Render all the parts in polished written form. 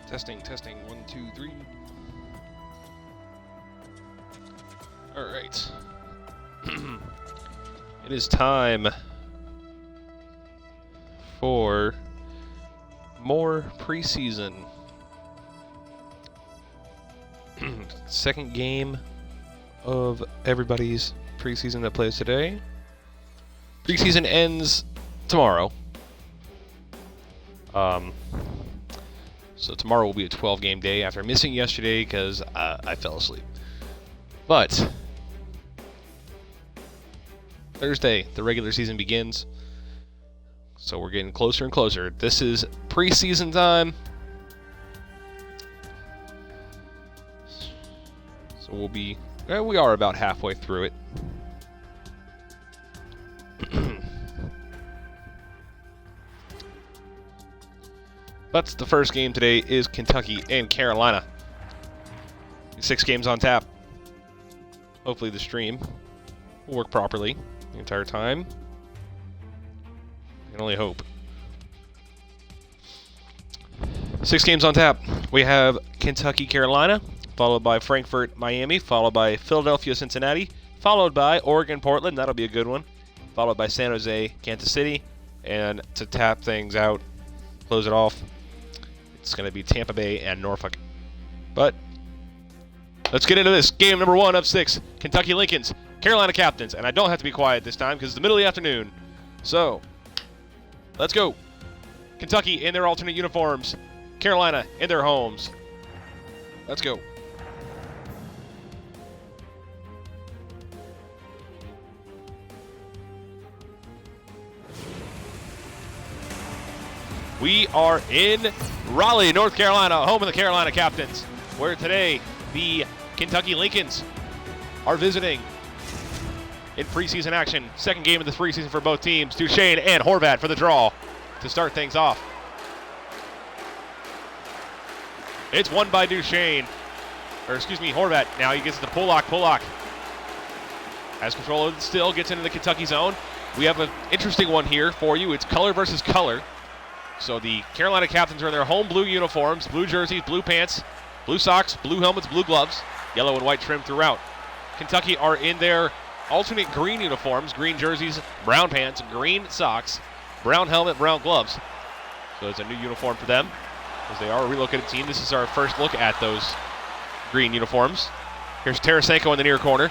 Testing. 1, 2, 3. All right. It is time for more preseason. Second game of everybody's preseason that plays today. Preseason ends tomorrow. So tomorrow will be a 12-game day after missing yesterday because I fell asleep. But Thursday, the regular season begins. So we're getting closer and closer. This is preseason time. So we are about halfway through it. But the first game today is Kentucky and Carolina. 6 games on tap. Hopefully the stream will work properly the entire time. I can only hope. 6 games on tap. We have Kentucky, Carolina, followed by Frankfurt, Miami, followed by Philadelphia, Cincinnati, followed by Oregon, Portland. That'll be a good one. Followed by San Jose, Kansas City. And to tap things out, close it off, it's going to be Tampa Bay and Norfolk. But let's get into this. Game number 1 of 6. Kentucky Lincolns, Carolina Captains. And I don't have to be quiet this time because it's the middle of the afternoon. So, let's go. Kentucky in their alternate uniforms. Carolina in their homes. Let's go. We are in Raleigh, North Carolina, home of the Carolina Captains, where today the Kentucky Lincolns are visiting in preseason action. Second game of the preseason for both teams. Duchesne and Horvat for the draw to start things off. It's won by Duchesne, Horvat. Now he gets the Pollock. Has control of it still, gets into the Kentucky zone. We have an interesting one here for you. It's color versus color. So the Carolina Captains are in their home blue uniforms, blue jerseys, blue pants, blue socks, blue helmets, blue gloves, yellow and white trim throughout. Kentucky are in their alternate green uniforms, green jerseys, brown pants, green socks, brown helmet, brown gloves. So it's a new uniform for them as they are a relocated team. This is our first look at those green uniforms. Here's Tarasenko in the near corner.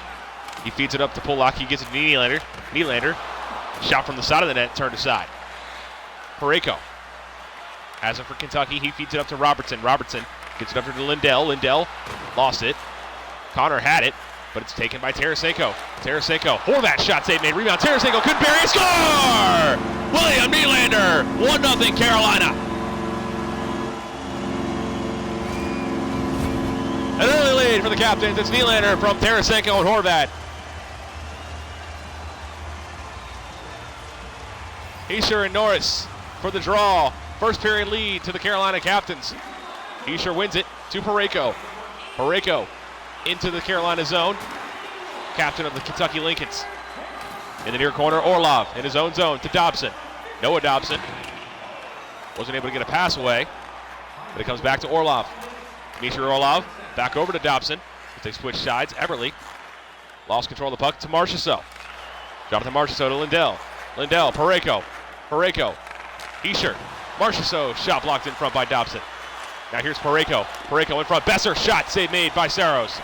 He feeds it up to Pollock. He gets it to Nylander. Shot from the side of the net, turned aside. Parayko has it for Kentucky. He feeds it up to Robertson. Robertson gets it up to Lindell. Lindell lost it. Connor had it, but it's taken by Tarasenko. Horvat shot save made. Rebound. Tarasenko could bury a score! William Nylander, 1-0 Carolina. An early lead for the Captains. It's Nylander from Tarasenko and Horvat. Heischer and Norris for the draw. First period lead to the Carolina Captains. Heischer wins it to Parayko. Parayko into the Carolina zone. Captain of the Kentucky Lincolns. In the near corner, Orlov in his own zone to Dobson. Noah Dobson wasn't able to get a pass away, but it comes back to Orlov. Dmitry Orlov back over to Dobson. They switch sides. Everly lost control of the puck to Marchessault. Jonathan Marchessault to Lindell. Lindell, Parayko. Heischer. Marchessault shot blocked in front by Dobson. Now here's Parayko. Parayko in front. Besser shot save made by Saros.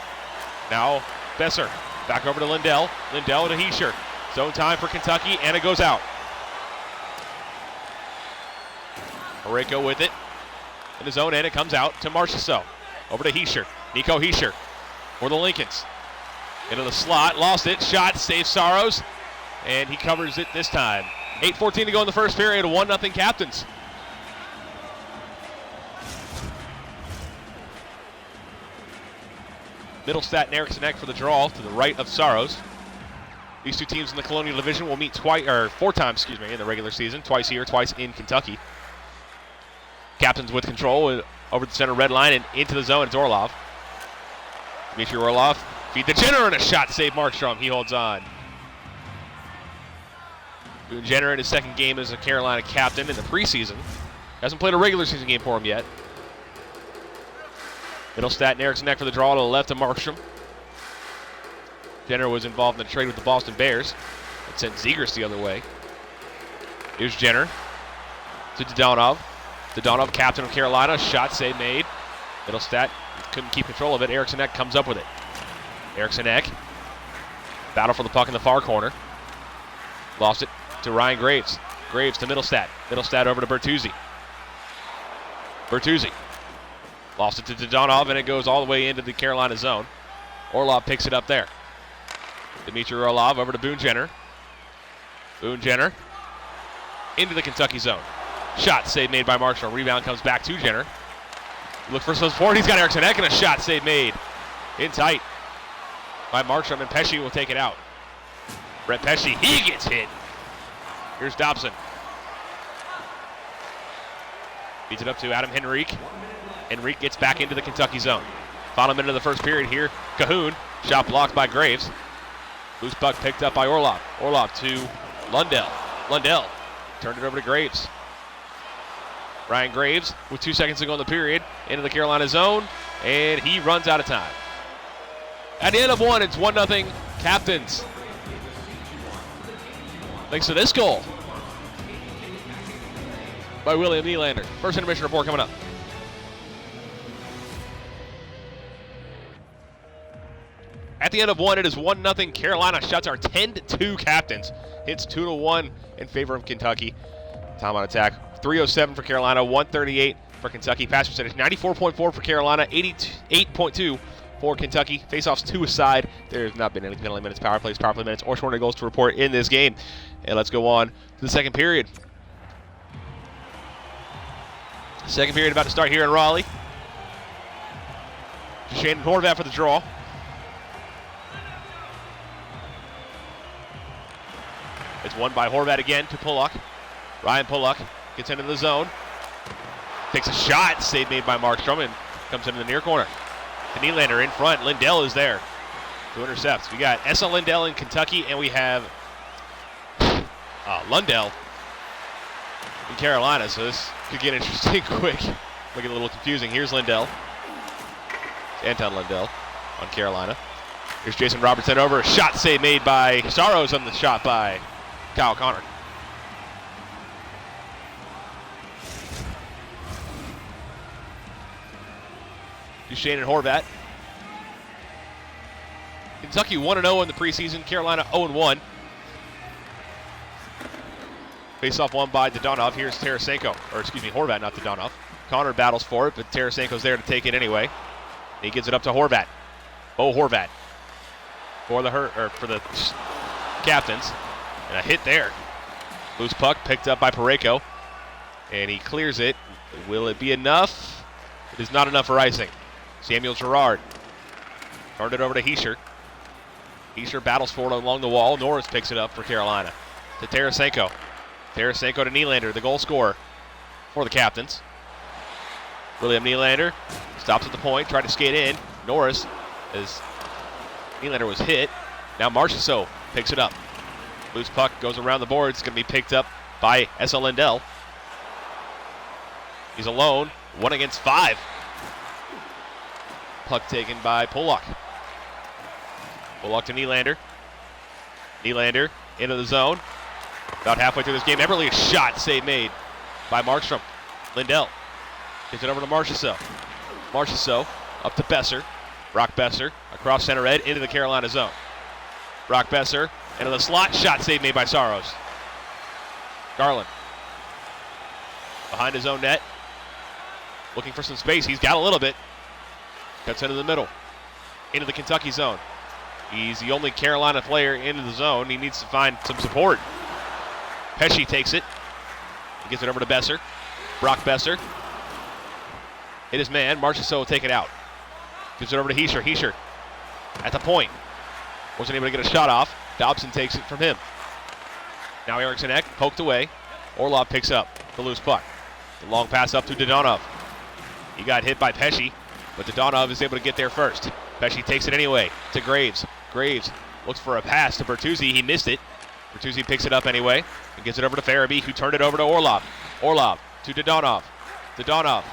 Now Besser back over to Lindell. Lindell to Heischer. Zone time for Kentucky, and it goes out. Parayko with it in the zone, and it comes out to Marchessault. Over to Heischer. Nico Heischer for the Lincolns. Into the slot, lost it, shot, saves Saros, and he covers it this time. 8:14 to go in the first period, 1-0 Captains. Middlestat and Eriksson Ek for the draw to the right of Saros. These two teams in the Colonial Division will meet 4 times, in the regular season. Twice here, twice in Kentucky. Captains with control over the center red line and into the zone. It's Orlov. Dmitry Orlov feed the Jenner and a shot save Markstrom. He holds on. Jenner in his second game as a Carolina captain in the preseason. Hasn't played a regular season game for him yet. Middlestat and Erickson Eck for the draw to the left of Markstrom. Jenner was involved in the trade with the Boston Bears. It sent Zegers the other way. Here's Jenner to Dodonov. Dodonov, captain of Carolina. Shot save made. Middlestat couldn't keep control of it. Erickson Eck comes up with it. Erickson Eck. Battle for the puck in the far corner. Lost it to Ryan Graves. Graves to Middlestat. Middlestat over to Bertuzzi. Bertuzzi. Lost it to Dodonov, and it goes all the way into the Carolina zone. Orlov picks it up there. Dmitry Orlov over to Boone Jenner. Boone Jenner into the Kentucky zone. Shot save made by Markstrom. Rebound comes back to Jenner. Look for some support. He's got Erickson Eck, and a shot save made. In tight by Markstrom, and Pesce will take it out. Brett Pesce, he gets hit. Here's Dobson. Feeds it up to Adam Henrique. Henrique gets back into the Kentucky zone. Final minute of the first period here. Cahoon, shot blocked by Graves. Loose puck picked up by Orlov. Orlov to Lundell. Lundell turned it over to Graves. Ryan Graves with 2 seconds to go in the period into the Carolina zone, and he runs out of time. At the end of one, it's 1-0 Captains. Thanks to this goal by William Nylander. First intermission report coming up. At the end of one, it is 1-0 Carolina. Shots are 10-2 Captains. Hits 2-1 in favor of Kentucky. Time on attack, 3:07 for Carolina, 1:38 for Kentucky. Pass percentage, 94.4 for Carolina, 88.2 for Kentucky. Faceoffs 2 aside. There's not been any penalty minutes, power plays, power play minutes, or shortened goals to report in this game. And let's go on to the second period. Second period about to start here in Raleigh. Shane Horvath for the draw. It's won by Horvat again to Pulock. Ryan Pulock gets into the zone. Takes a shot. Save made by Markstrom and comes into the near corner. To Nylander in front. Lindell is there to intercept. We got Esa Lindell in Kentucky, and we have Lundell in Carolina. So this could get interesting quick. Looking a little confusing. Here's Lindell. It's Anton Lindell on Carolina. Here's Jason Robertson over. A shot save made by Saros on the shot by Kyle Connor. Duchesne and Horvat. Kentucky 1-0 in the preseason. Carolina 0-1. Face-off won by Dodonov. Here's Tarasenko. Horvat, not Dodonov. Connor battles for it, but Tarasenko's there to take it anyway. He gives it up to Horvat. Bo Horvat for the Captains. And a hit there. Loose puck picked up by Parayko. And he clears it. Will it be enough? It is not enough for icing. Samuel Girard turned it over to Heischer. Heischer battles for it along the wall. Norris picks it up for Carolina. To Tarasenko. Tarasenko to Nylander, the goal scorer for the Captains. William Nylander stops at the point, tried to skate in. Norris, as Nylander was hit. Now Marchessault picks it up. Loose puck goes around the board. It's going to be picked up by Esa Lindell. He's alone, 1 against 5. Puck taken by Pulock. Pulock to Nylander. Nylander into the zone. About halfway through this game, Eberle, a shot save made by Markstrom. Lindell gives it over to Marchessault. Marchessault up to Besser. Brock Besser across center red into the Carolina zone. Brock Besser into the slot, shot save made by Saros. Garland behind his own net. Looking for some space. He's got a little bit. Cuts into the middle. Into the Kentucky zone. He's the only Carolina player into the zone. He needs to find some support. Pesce takes it. He gives it over to Besser. Brock Besser. Hit his man. Marchessault will take it out. Gives it over to Heischer. Heischer at the point. Wasn't able to get a shot off. Dobson takes it from him. Now Erickson Eck poked away. Orlov picks up the loose puck. The long pass up to Dodonov. He got hit by Pesce, but Dodonov is able to get there first. Pesce takes it anyway to Graves. Graves looks for a pass to Bertuzzi. He missed it. Bertuzzi picks it up anyway and gives it over to Farabee, who turned it over to Orlov. Orlov to Dodonov. Dodonov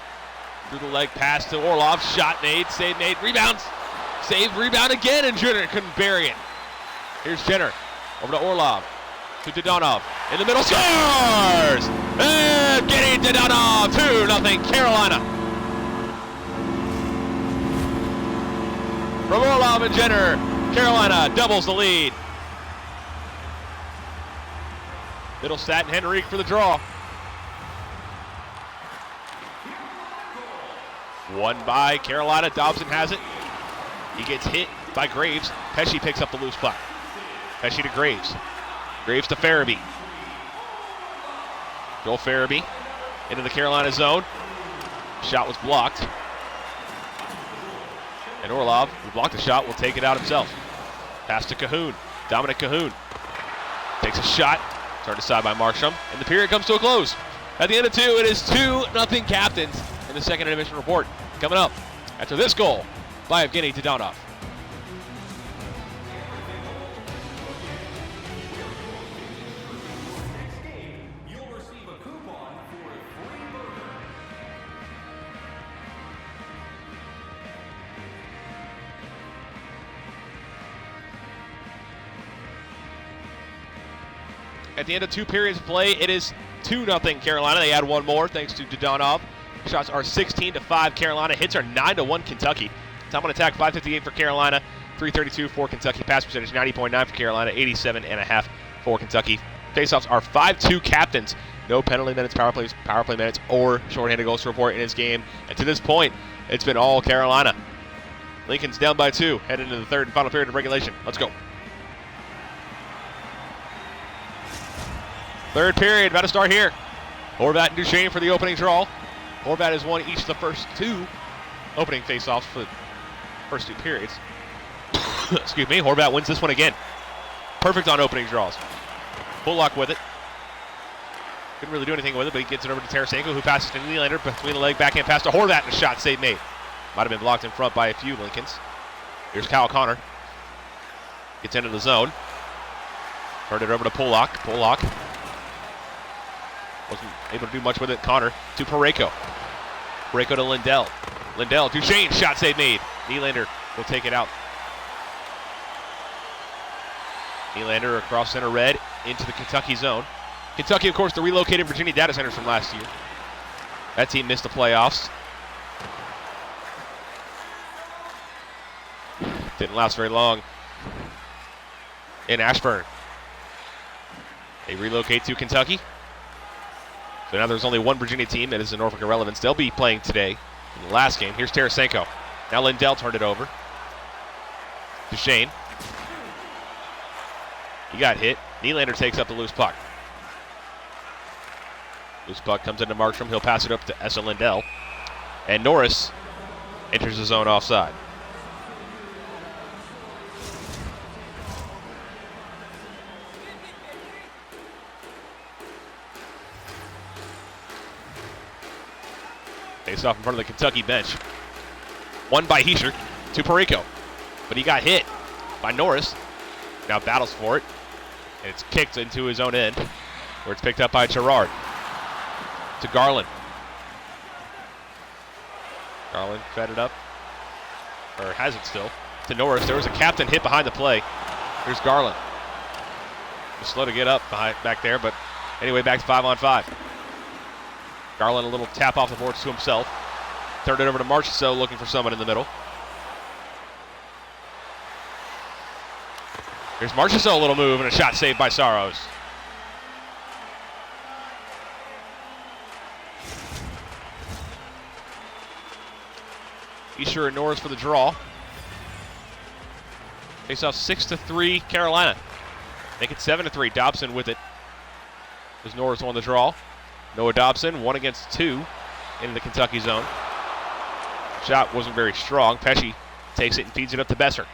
Through the leg pass to Orlov. Shot made. Save made. Rebounds. Save. Rebound again. And Jenner couldn't bury it. Here's Jenner. Over to Orlov. To Dodonov. In the middle. Scores! And getting Dodonov. 2-0 Carolina. From Orlov and Jenner, Carolina doubles the lead. Middlestat and Henrique for the draw. Won by Carolina. Dobson has it. He gets hit by Graves. Pesci picks up the loose puck. Pesci to Graves. Graves to Farabee. Joel Farabee into the Carolina zone. Shot was blocked. And Orlov, who blocked the shot, will take it out himself. Pass to Cahoon. Dominic Cahoon takes a shot. Turned aside by Markstrom. And the period comes to a close. At the end of 2, it is 2-0 Captains in the second intermission report. Coming up after this goal by Evgeny Dodonov. At the end of 2 periods of play, it is 2-0 Carolina. They add one more thanks to Dodonov. Shots are 16-5 Carolina. Hits are 9-1 Kentucky. Time on attack 5:58 for Carolina, 3:32 for Kentucky. Pass percentage 90.9 for Carolina, 87.5 for Kentucky. Faceoffs are 5-2 Captains. No penalty minutes, power play minutes, or shorthanded goals to report in this game. And to this point, it's been all Carolina. Lincoln's down by 2, heading into the third and final period of regulation. Let's go. Third period, about to start here. Horvat and Duchesne for the opening draw. Horvat has won each of the first 2 opening faceoffs for the first 2 periods. Excuse me, Horvat wins this one again. Perfect on opening draws. Bullock with it. Couldn't really do anything with it, but he gets it over to Tarasenko, who passes to Nylander between the leg, backhand pass to Horvat, and a shot save made. Might have been blocked in front by a few Lincolns. Here's Kyle Connor. Gets into the zone. Turned it over to Polak. Polak wasn't able to do much with it. Connor to Parayko. Parayko to Lindell. Lindell, Duchesne, shot save made. Nylander will take it out. Nylander across center red into the Kentucky zone. Kentucky, of course, the relocated Virginia data centers from last year. That team missed the playoffs. Didn't last very long in Ashburn. They relocate to Kentucky. So now there's only one Virginia team that is in Norfolk Irrelevance. They'll be playing today in the last game. Here's Tarasenko. Now Lindell turned it over. Duchesne. He got hit. Nylander takes up the loose puck. Loose puck comes into Markstrom. He'll pass it up to Esa Lindell. And Norris enters the zone offside. Face off in front of the Kentucky bench. Won by Heischer to Parayko. But he got hit by Norris. Now battles for it. And it's kicked into his own end, where it's picked up by Gerard. To Garland. Garland fed it up. Or has it still. To Norris. There was a captain hit behind the play. Here's Garland. Just slow to get up back there, but anyway, back to 5-on-5. Garland a little tap off the boards to himself. Turned it over to Marchessault, looking for someone in the middle. Here's Marchessault, a little move, and a shot saved by Saros. Heischer and Norris for the draw. Face off 6-3 Carolina. Make it 7-3. Dobson with it. As Norris won the draw. Noah Dobson, 1 against 2 in the Kentucky zone. Shot wasn't very strong. Pesci takes it and feeds it up to Besser.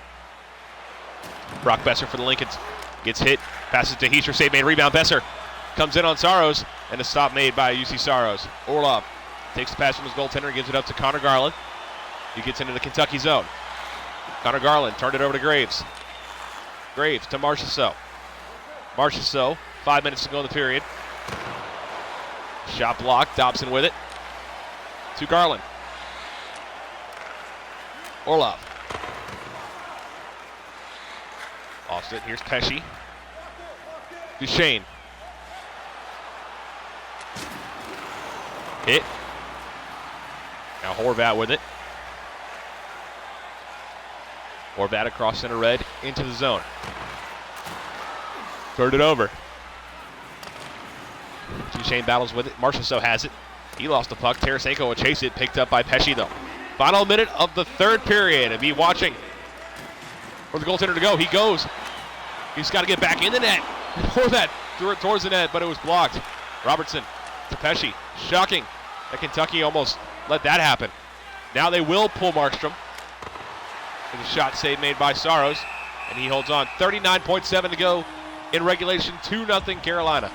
Brock Besser for the Lincolns. Gets hit, passes to Heischer, save made, rebound. Besser comes in on Saros, and a stop made by UC Saros. Orlov takes the pass from his goaltender and gives it up to Connor Garland. He gets into the Kentucky zone. Connor Garland turned it over to Graves. Graves to Marchessault. Marchessault, 5 minutes to go in the period. Shot blocked, Dobson with it. To Garland. Orlov. Lost it. Here's Pesci. Duchesne. Hit. Now Horvat with it. Horvat across center red into the zone. Turned it over. Duchesne battles with it. Marchessault has it. He lost the puck. Tarasenko will chase it. Picked up by Pesci though. Final minute of the third period. And be watching for the goaltender to go. He goes. He's got to get back in the net. Horvat threw it towards the net, but it was blocked. Robertson to Pesci. Shocking that Kentucky almost let that happen. Now they will pull Markstrom. With a shot save made by Saros. And he holds on. 39.7 to go in regulation. 2-0 Carolina.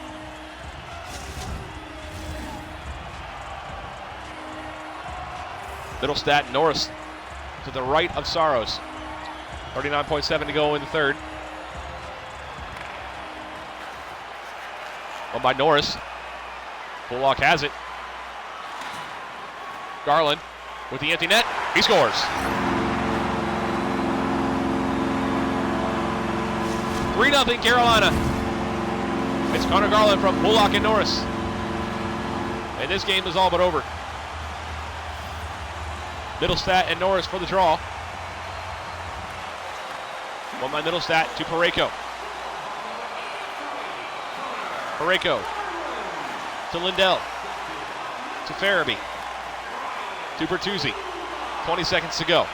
Middlestat, Norris to the right of Saros. 39.7 to go in the third. One by Norris. Bullock has it. Garland with the empty net. He scores. 3-0 Carolina. It's Connor Garland from Bullock and Norris. And this game is all but over. Middlestat and Norris for the draw. One by Middlestat to Parayko. Parayko to Lindell. To Farabee. To Bertuzzi. 20 seconds to go.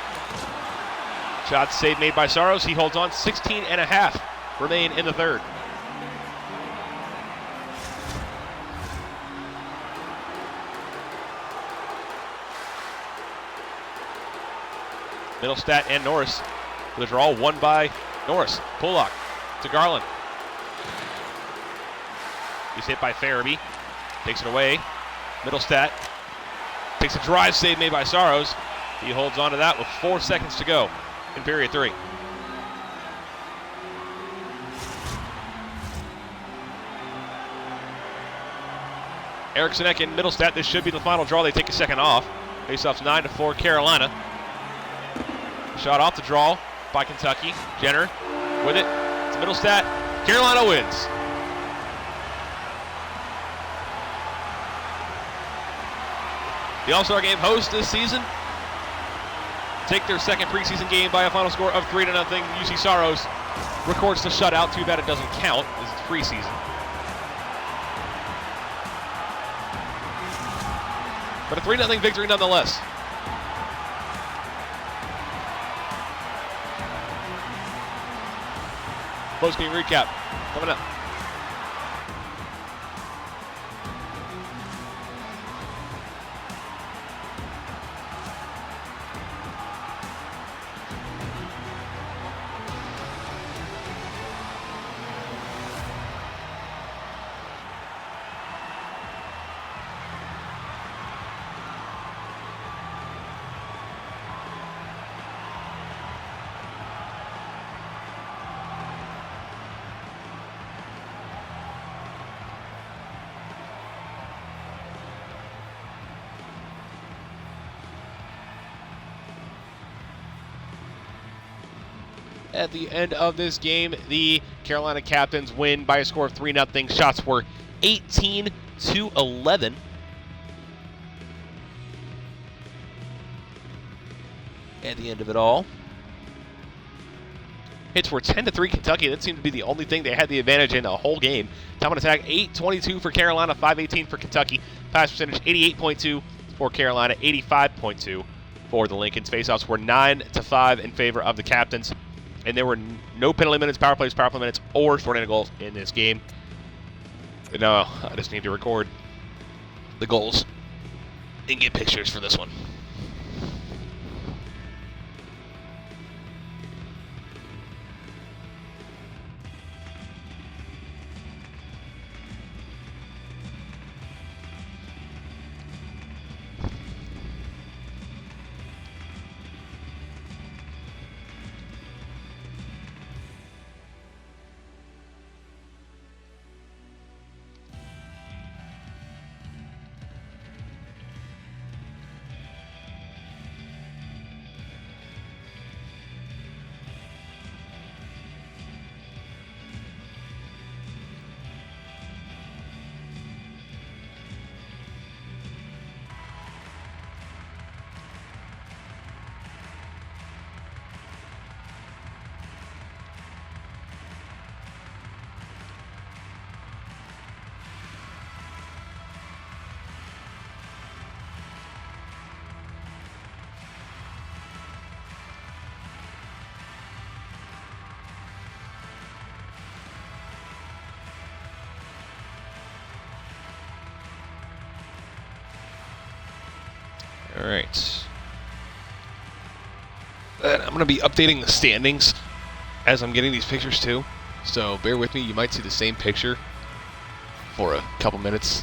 Shot save made by Saros. He holds on. 16.5 remain in the third. Middlestat and Norris for the draw. One by Norris. Pullock to Garland. He's hit by Farabee. Takes it away. Middlestat takes a drive save made by Saros. He holds on to that with 4 seconds to go in period 3. Eriksson Ek and Middlestat. This should be the final draw. They take a second off. Faceoff's 9-4 Carolina. Shot off the draw by Kentucky. Jenner with it. It's Middlestat. Carolina wins. The All-Star Game hosts this season take their second preseason game by a final score of 3-0. UC Saros records the shutout. Too bad it doesn't count as it's preseason. But a 3-0 victory nonetheless. Post-game recap coming up. At the end of this game, the Carolina Captains win by a score of 3-0. Shots were 18-11. At the end of it all, hits were 10-3 Kentucky. That seemed to be the only thing they had the advantage in the whole game. Time on attack, 8:22 for Carolina, 5:18 for Kentucky. Pass percentage, 88.2 for Carolina, 85.2 for the Lincolns. Faceoffs were 9-5 in favor of the Captains. And there were no penalty minutes, power plays, power play minutes, or shorthanded goals in this game. But no, I just need to record the goals and get pictures for this one. All right. And I'm going to be updating the standings as I'm getting these pictures too. So bear with me. You might see the same picture for a couple minutes.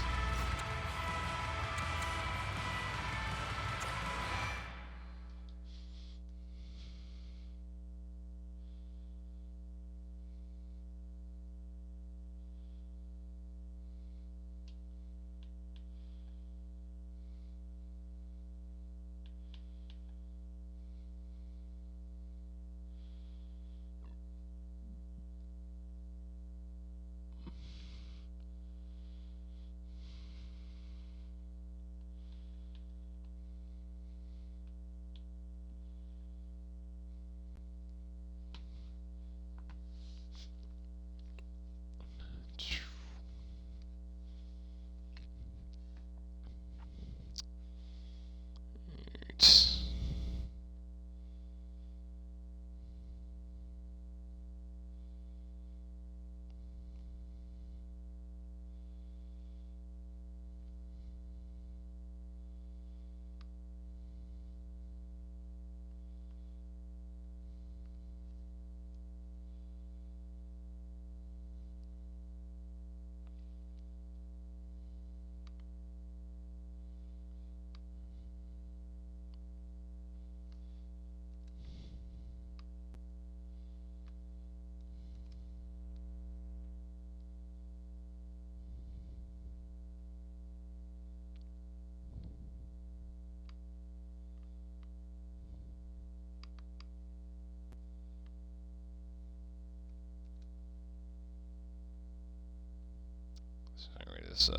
Alright, this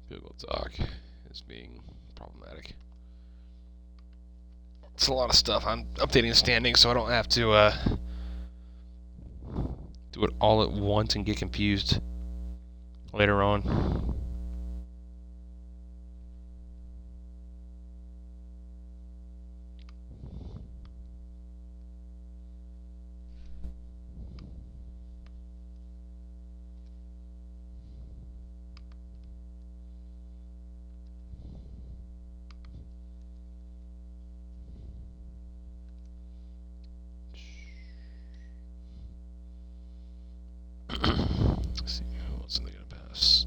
Google Doc is being problematic. It's a lot of stuff. I'm updating the standings so I don't have to do it all at once and get confused later on. Let's see what's in the gonna pass.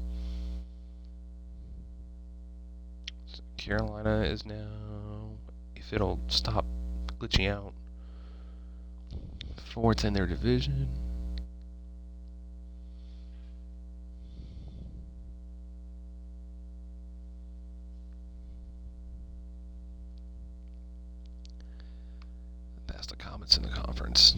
So Carolina is now, if it'll stop glitching out, fourth in their division. Past the Comets in the conference.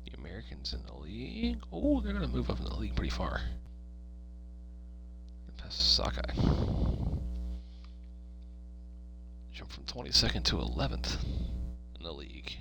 The Americans in the league. Oh, they're going to move up in the league pretty far. Past Sockeye. Jump from 22nd to 11th in the league.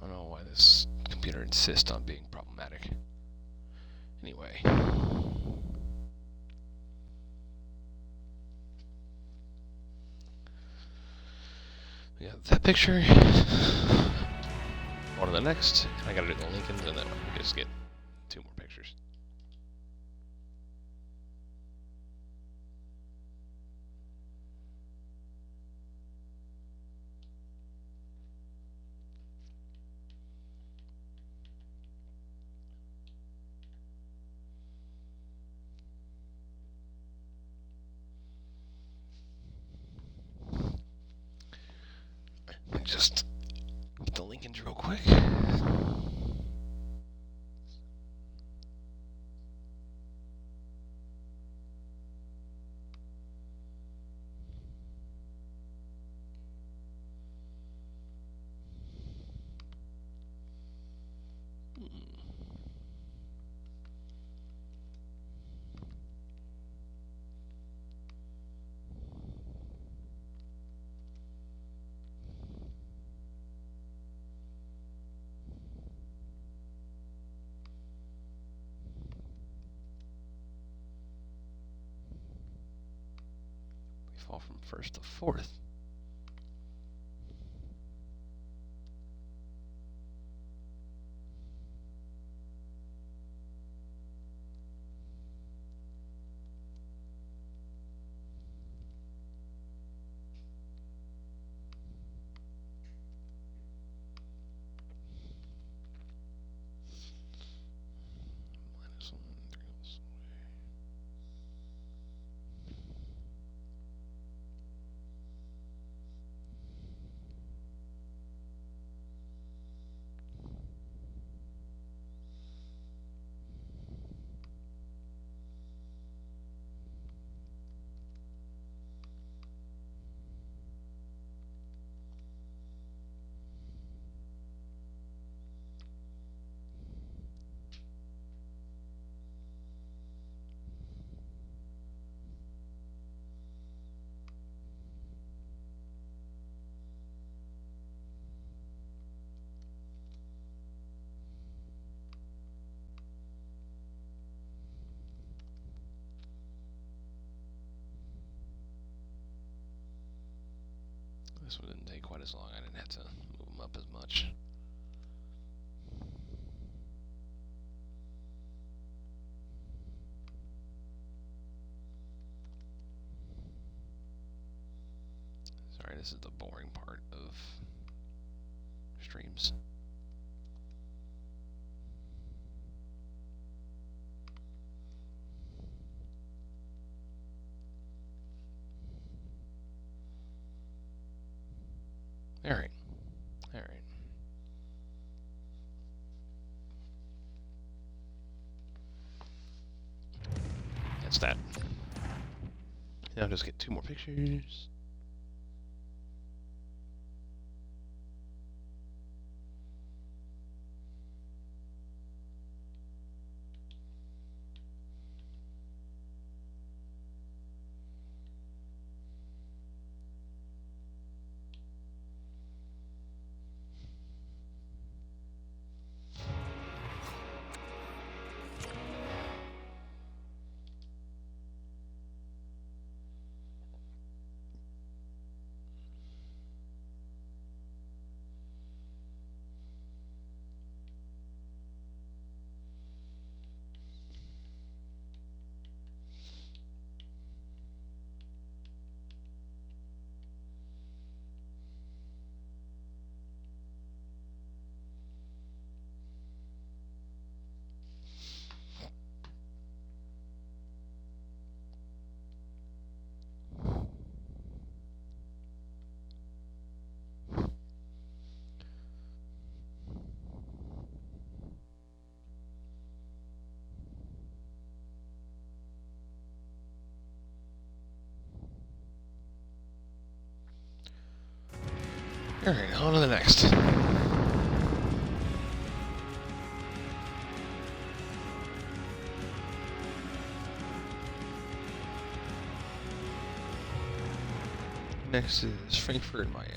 I don't know why this computer insists on being problematic. Anyway. We got that picture. On to the next. I gotta do the Lincolns and then we just get 2 more pictures. just get the Lincolns real quick. Fall from first to fourth. This one didn't take quite as long. I didn't have to move them up as much. Sorry, this is the boring part of streams. All right. That's that. Now I'll just get 2 more pictures. All right, on to the next. Next is Frankfurt and Miami.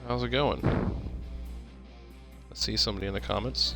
How's it going? Let's see somebody in the comments.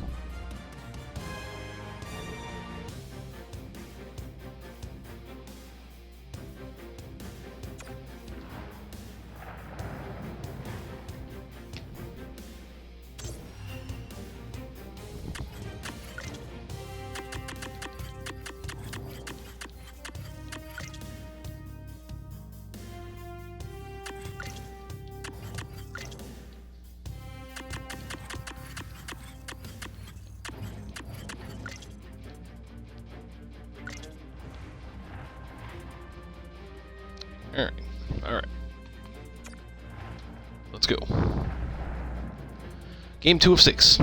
Game 2 of 6.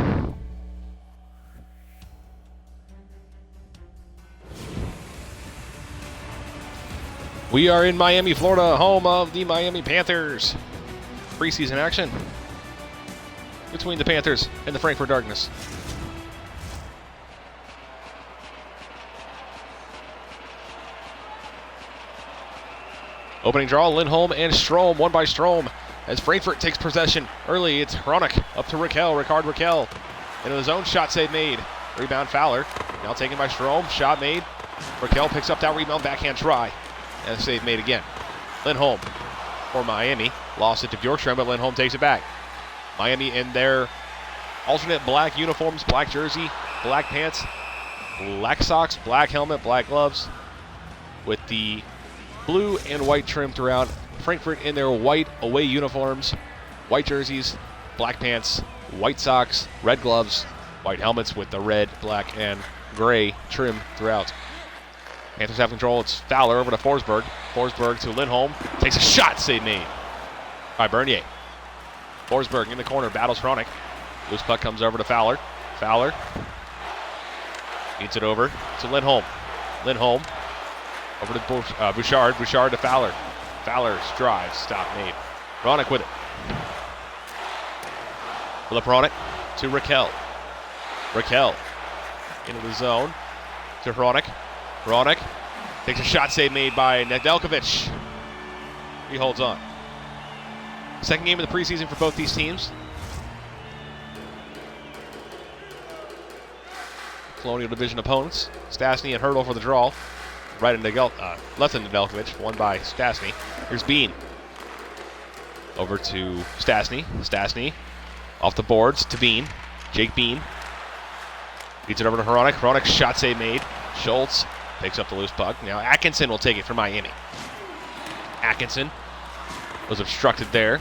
We are in Miami, Florida, home of the Miami Panthers. Preseason action between the Panthers and the Frankfurt Darkness. Opening draw, Lindholm and Strome, won by Strome. As Frankfurt takes possession early, it's Hronek up to Raquel, Raquel. Into the zone, shot save made. Rebound Fowler, now taken by Strome, shot made. Raquel picks up that rebound, backhand try. And save made again. Lindholm for Miami, lost it to Bjorkstrand, but Lindholm takes it back. Miami in their alternate black uniforms, black jersey, black pants, black socks, black helmet, black gloves, with the blue and white trim throughout. Frankfurt in their white away uniforms, white jerseys, black pants, white socks, red gloves, white helmets with the red, black, and gray trim throughout. Panthers have control. It's Fowler over to Forsberg. Forsberg to Lindholm. Takes a shot. Save made by Bernier. Forsberg in the corner. Battles Hronek. Loose puck comes over to Fowler. Fowler feeds it over to Lindholm. Lindholm over to Bouchard. Bouchard to Fowler. Fowler's drive. Stop made. Hronek with it. Hronek to Raquel. Raquel into the zone to Hronek. Hronek takes a shot save made by Nedeljkovic. He holds on. Second game of the preseason for both these teams. Colonial Division opponents. Stastny and Hurdle for the draw. Right in left in Nedeljkovic, won by Stastny. Here's Bean. Over to Stastny. Stastny off the boards to Bean. Jake Bean. Feeds it over to Hronek. Hronek shot save made. Schultz picks up the loose puck. Now Atkinson will take it for Miami. Atkinson was obstructed there.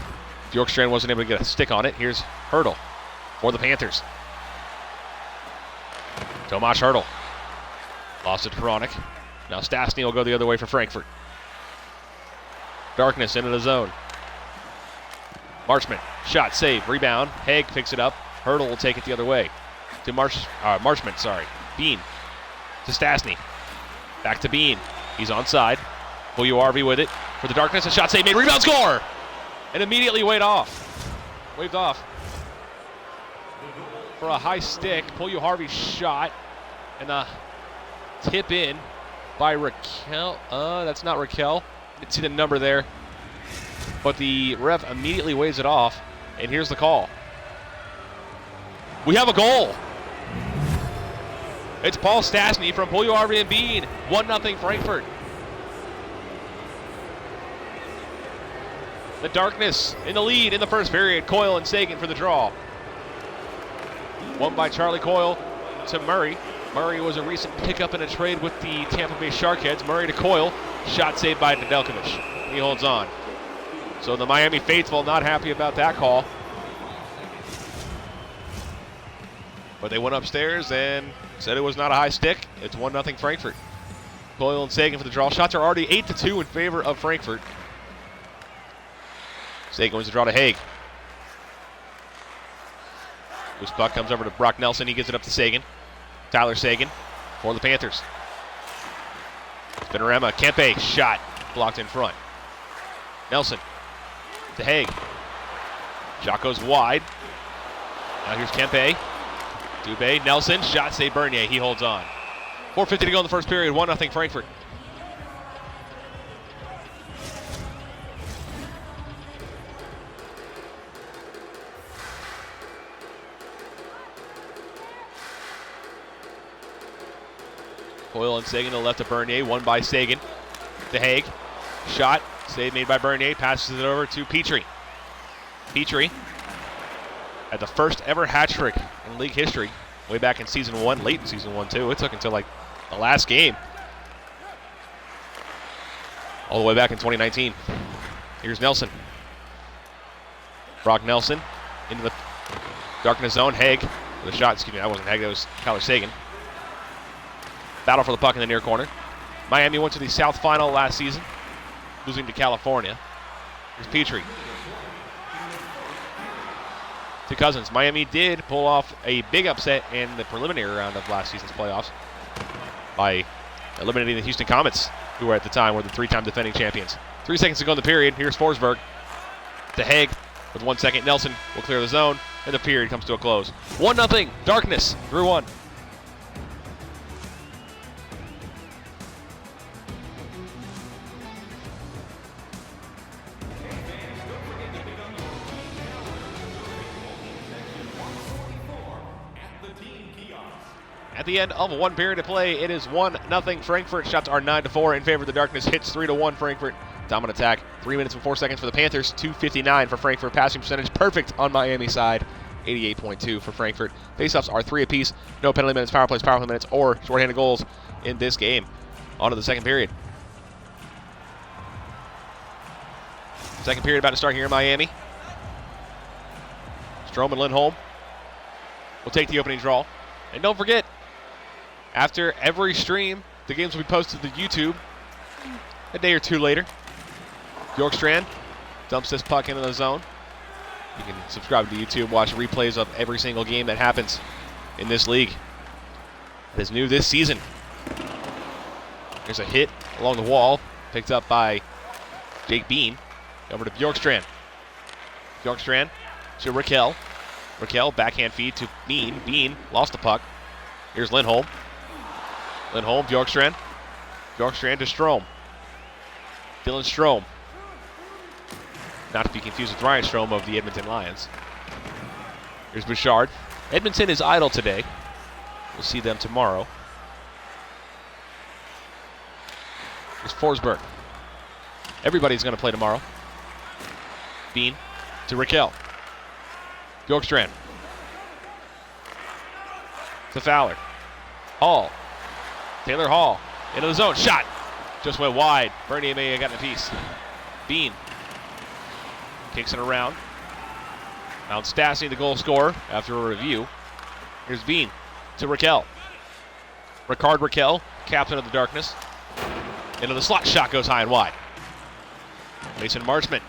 Bjorkstrand wasn't able to get a stick on it. Here's Hurdle for the Panthers. Tomas Hurdle. Lost it to Hronek. Now Stastny will go the other way for Frankfurt. Darkness into the zone. Marchment. Shot, save, rebound. Haig picks it up. Hurdle will take it the other way. To Marchment, sorry. Bean. To Stastny. Back to Bean. He's onside. Puljujarvi with it for the Darkness. A shot save made. Rebound score! And immediately waved off. For a high stick. Puljujarvi's shot. And a tip in by Raquel. That's not Raquel. Didn't see the number there. But the ref immediately waves it off. And here's the call. We have a goal. It's Paul Stastny from Puljujarvi and Bean. 1-0 Frankfurt. The Darkness in the lead in the first period. Coyle and Sagan for the draw. Won by Charlie Coyle to Murray. Murray was a recent pickup in a trade with the Tampa Bay Sharkheads. Murray to Coyle. Shot saved by Nedeljkovic. He holds on. So the Miami faithful not happy about that call. But they went upstairs and said it was not a high stick. It's 1-0 Frankfurt. Coyle and Sagan for the draw. Shots are already 8-2 in favor of Frankfurt. Sagan wins the draw to Haig. Loose puck comes over to Brock Nelson. He gives it up to Sagan. Tyler Sagan for the Panthers. Spinorama, Kempe, shot. Blocked in front. Nelson to Haig. Shot goes wide. Now here's Kempe. Dubé, Nelson, shot save Bernier. He holds on. 4:50 to go in the first period. 1-0 Frankfurt. Coyle and Sagan to the left of Bernier. Won by Sagan. To Haig. Shot. Save made by Bernier. Passes it over to Petrie. Petrie had the first ever hat trick in league history. Way back in season 1. Late in season 1 too. It took until like the last game. All the way back in 2019. Here's Nelson. Brock Nelson into the Darkness zone. Haig with a shot. Excuse me, that wasn't Haig. That was Tyler Sagan. Battle for the puck in the near corner. Miami went to the South Final last season, losing to California. Here's Petrie. to Cousins. Miami did pull off a big upset in the preliminary round of last season's playoffs by eliminating the Houston Comets, who were at the time were the 3-time defending champions. 3 seconds to go in the period. Here's Forsberg to Haig with 1 second. Nelson will clear the zone, and the period comes to a close. 1-0, Darkness through 1. At the end of 1 period of play, it is 1-0 Frankfurt. Shots are 9-4 in favor of the Darkness. Hits 3-1 Frankfurt. Dominant attack. 3 minutes and 4 seconds for the Panthers. 2:59 for Frankfurt. Passing percentage perfect on Miami side. 88.2 for Frankfurt. Faceoffs are 3 apiece. No penalty minutes, power plays, power play minutes, or shorthanded goals in this game. On to the second period. Second period about to start here in Miami. Strome and Lindholm will take the opening draw. And don't forget, after every stream, the games will be posted to YouTube a day or two later. Bjorkstrand dumps this puck into the zone. You can subscribe to YouTube, watch replays of every single game that happens in this league. That is new this season. There's a hit along the wall, picked up by Jake Bean. Over to Bjorkstrand. Bjorkstrand to Raquel. Raquel, backhand feed to Bean. Bean lost the puck. Here's Lindholm. Lindholm, Bjorkstrand. Bjorkstrand to Strome. Dylan Strome. Not to be confused with Ryan Strome of the Edmonton Lions. Here's Bouchard. Edmonton is idle today. We'll see them tomorrow. Here's Forsberg. Everybody's going to play tomorrow. Bean to Raquel. Bjorkstrand to Fowler. Hall. Taylor Hall into the zone. Shot. Just went wide. Bernier may have gotten a piece. Bean kicks it around. Now it's Stastny, the goal scorer, after a review. Here's Bean to Raquel. Ricard Raquel, captain of the Darkness. Into the slot. Shot goes high and wide. Mason Marchment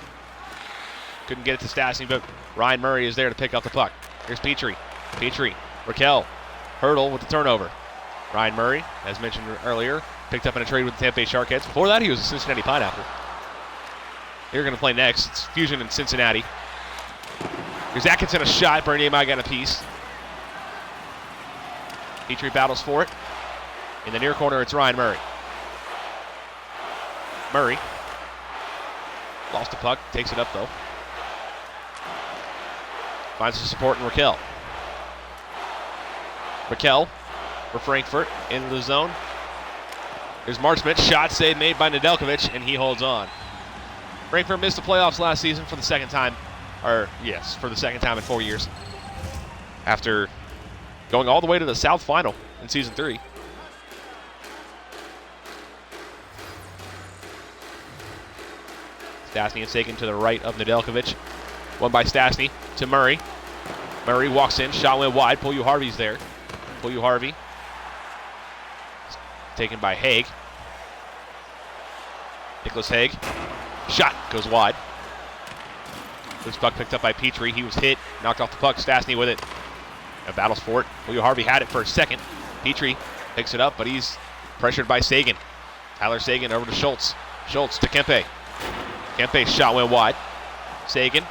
couldn't get it to Stastny, but Ryan Murray is there to pick up the puck. Here's Petrie. Petrie. Raquel. Hurdle with the turnover. Ryan Murray, as mentioned earlier, picked up in a trade with the Tampa Bay Sharkheads. Before that, he was a Cincinnati Pineapple. They're going to play next. It's Fusion in Cincinnati. Here's Atkinson, a shot. Bernier might got a piece. Petrie battles for it. In the near corner, it's Ryan Murray. Murray lost the puck. Takes it up, though. Finds some support in Raquel. Raquel for Frankfurt into the zone. There's Marchment. Shot save made by Nedeljkovic, and he holds on. Frankfurt missed the playoffs last season for the second time. For the second time in 4 years. After going all the way to the South Final in Season 3. Stastny is taken to the right of Nedeljkovic. One by Stastny to Murray. Murray walks in. Shot went wide. Harvey's there. Harvey. Taken by Haig. Nicholas Haig. Shot goes wide. This puck picked up by Petrie. He was hit. Knocked off the puck. Stastny with it. And battles for it. Harvey had it for a second. Petrie picks it up, but he's pressured by Sagan. Tyler Sagan over to Schultz. Schultz to Kempe. Kempe's shot went wide. Sagan.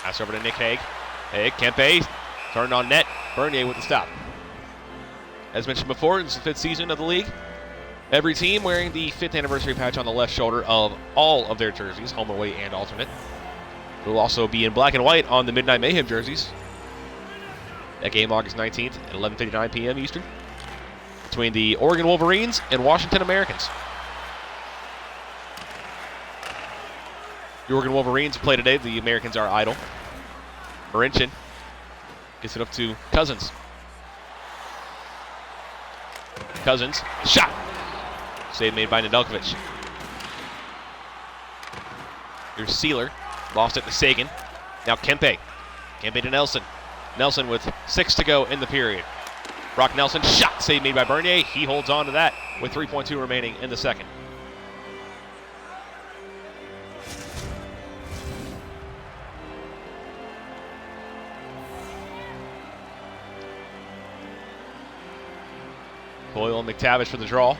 Pass over to Nick Haig. Haig, Kempe, turned on net. Bernier with the stop. As mentioned before, it's the 5th season of the league. Every team wearing the 5th anniversary patch on the left shoulder of all of their jerseys, home, away, and alternate. It will also be in black and white on the Midnight Mayhem jerseys. That game August 19th at 11:59 p.m. Eastern between the Oregon Wolverines and Washington Americans. The Oregon Wolverines play today. The Americans are idle. Marincin gets it up to Cousins. Cousins, shot. Save made by Nedeljkovic. Here's Sealer. Lost it to Sagan. Now Kempe. Kempe to Nelson. Nelson with 6 to go in the period. Brock Nelson, shot. Save made by Bernier. He holds on to that with 3.2 remaining in the second. Coyle and McTavish for the draw.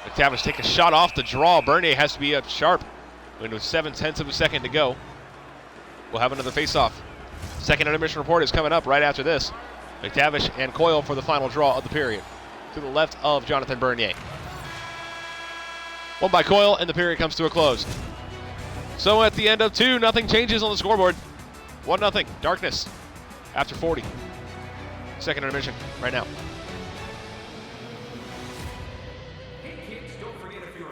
McTavish take a shot off the draw. Bernier has to be up sharp. With 7/10 of a second to go. We'll have another face-off. Second intermission report is coming up right after this. McTavish and Coyle for the final draw of the period. To the left of Jonathan Bernier. One by Coyle, and the period comes to a close. So at the end of two, nothing changes on the scoreboard. 1-0, Darkness after 40. Second intermission right now.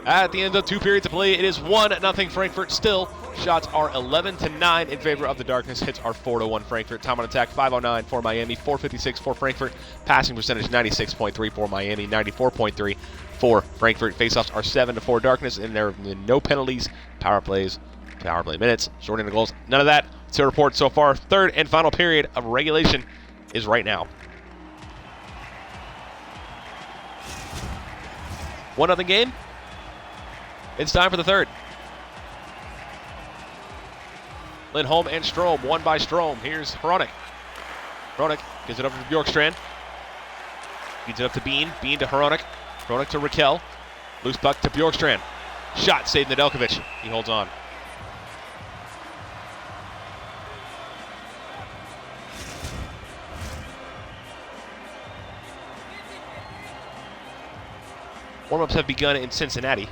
At the end of two periods of play, it is 1-0 Frankfurt still. Shots are 11-9 in favor of the Darkness. Hits are 4-1 Frankfurt. Time on attack 5:09 for Miami, 4:56 for Frankfurt. Passing percentage 96.3 for Miami, 94.3 for Frankfurt. Faceoffs are 7-4 Darkness, and there have been no penalties, power play minutes, shortening the goals, none of that to report so far. Third and final period of regulation is right now. 1-0 game. It's time for the third. Lindholm and Strome, one by Strome. Here's Hronek. Hronek gives it up to Bjorkstrand. Feeds it up to Bean. Bean to Hronek. Hronek to Raquel. Loose puck to Bjorkstrand. Shot saved Nedeljkovic. He holds on. Warm-ups have begun in Cincinnati.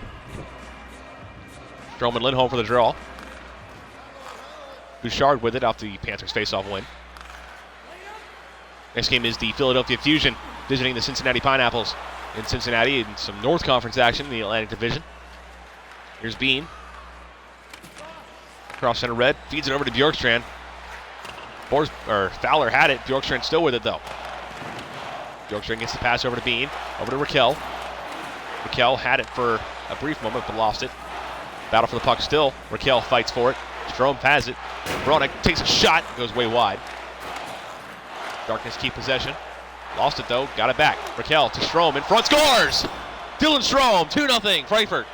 Strome and Lindholm for the draw. Bouchard with it off the Panthers face-off win. Next game is the Philadelphia Fusion visiting the Cincinnati Pineapples in Cincinnati in some North Conference action in the Atlantic Division. Here's Bean. Cross center red, feeds it over to Bjorkstrand. Fowler had it, Bjorkstrand still with it though. Bjorkstrand gets the pass over to Bean, over to Raquel. Raquel had it for a brief moment but lost it. Battle for the puck still. Raquel fights for it. Strome has it. Hronek takes a shot, goes way wide. Darkness keep possession. Lost it though, got it back. Raquel to Strome in front, scores! Dylan Strome, 2-0 Frankfurt.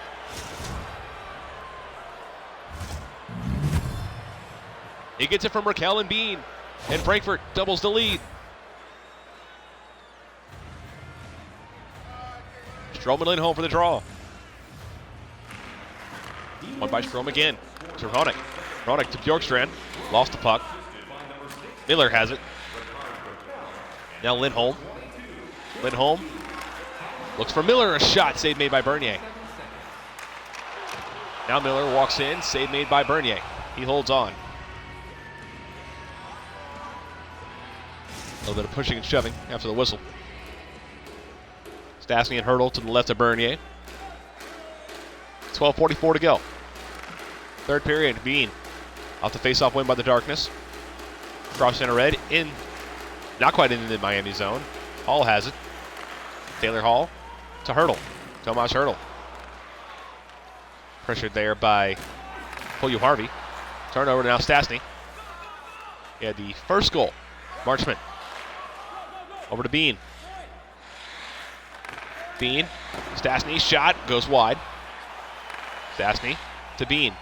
He gets it from Raquel and Bean, and Frankfurt doubles the lead. Strome and Lindholm for the draw. One by Strome again to Hronek. Hronek to Bjorkstrand. Lost the puck. Miller has it. Now Lindholm. Lindholm looks for Miller. A shot. Save made by Bernier. Now Miller walks in. Save made by Bernier. He holds on. A little bit of pushing and shoving after the whistle. Stastny and Hurdle to the left of Bernier. 12:44 to go. Third period, Bean off the face-off win by the Darkness. Cross center red in, not quite in the Miami zone. Hall has it. Taylor Hall to Hurdle. Tomas Hurdle. Pressured there by Puljuharvi. Turnover to now Stastny. He had the first goal. Marchman. Over to Bean. Bean. Stastny shot goes wide. Stastny to Bean.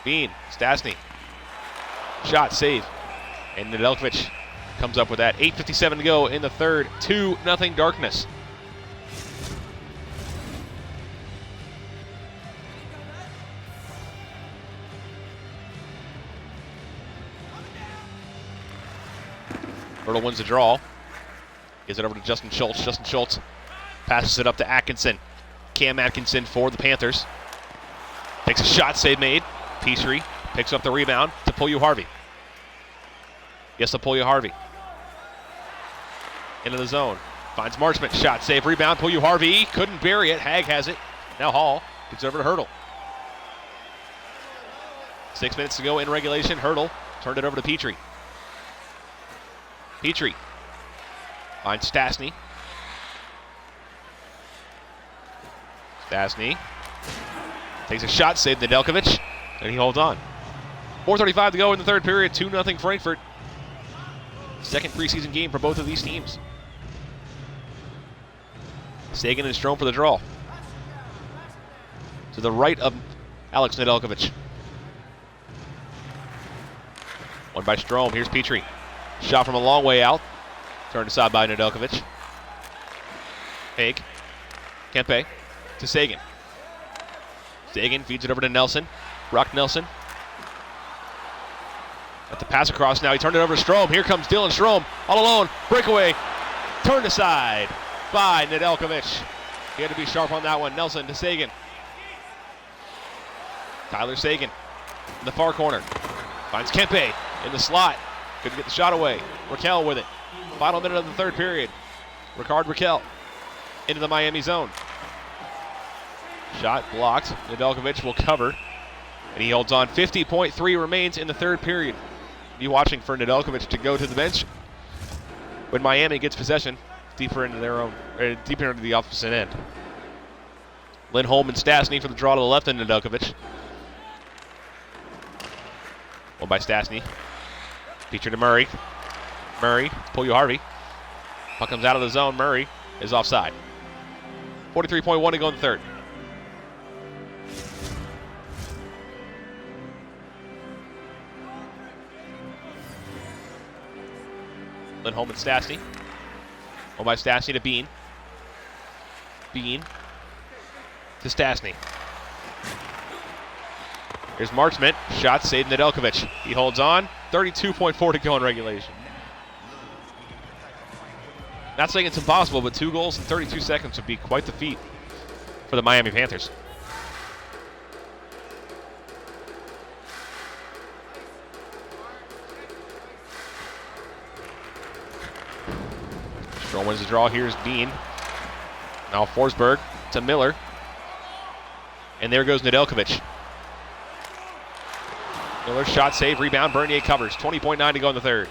Bean, Stastny. Shot, save. And Nedeljkovic comes up with that. 8:57 to go in the third. 2-0 Darkness. Hurdle wins the draw. Gives it over to Justin Schultz. Justin Schultz passes it up to Atkinson. Cam Atkinson for the Panthers. Takes a shot, save made. Petrie picks up the rebound to Puljuharvi. Yes, to Puljuharvi. Into the zone. Finds Marchman. Shot, save, rebound. Puljuharvi couldn't bury it. Hag has it. Now Hall gets over to Hurdle. 6 minutes to go in regulation. Hurdle turned it over to Petrie. Petrie finds Stastny. Stastny takes a shot, saved Nedeljkovic, and he holds on. 4:35 to go in the third period, 2-0 Frankfurt. Second preseason game for both of these teams. Sagan and Strome for the draw. To the right of Alex Nedeljkovic. One by Strome, here's Petrie. Shot from a long way out. Turned aside by Nedeljkovic. Haig. Kempe to Sagan. Sagan feeds it over to Nelson. Brock Nelson. At the pass across now. He turned it over to Strome. Here comes Dylan Strome. All alone. Breakaway. Turned aside by Nedeljkovic. He had to be sharp on that one. Nelson to Sagan. Tyler Sagan in the far corner. Finds Kempe in the slot. Couldn't get the shot away. Raquel with it. Final minute of the third period. Ricard Raquel into the Miami zone. Shot blocked. Nedeljkovic will cover. And he holds on. 50.3 remains in the third period. Be watching for Nedeljkovic to go to the bench when Miami gets possession deeper into deeper into the opposite end. Lindholm and Stastny for the draw to the left end. Nedeljkovic. One by Stastny. Feature to Murray. Murray, pull you Harvey. Puck comes out of the zone. Murray is offside. 43.1 to go in the third. Lindholm and Stastny. One by Stastny to Bean. Bean to Stastny. Here's Marchment. Shot saved Nedeljkovic. He holds on. 32.4 to go in regulation. Not saying it's impossible, but 2 goals in 32 seconds would be quite the feat for the Miami Panthers. Strome wins the draw. Here's Bean. Now Forsberg to Miller. And there goes Nedeljkovic. Miller shot, save, rebound. Bernier covers. 20.9 to go in the third.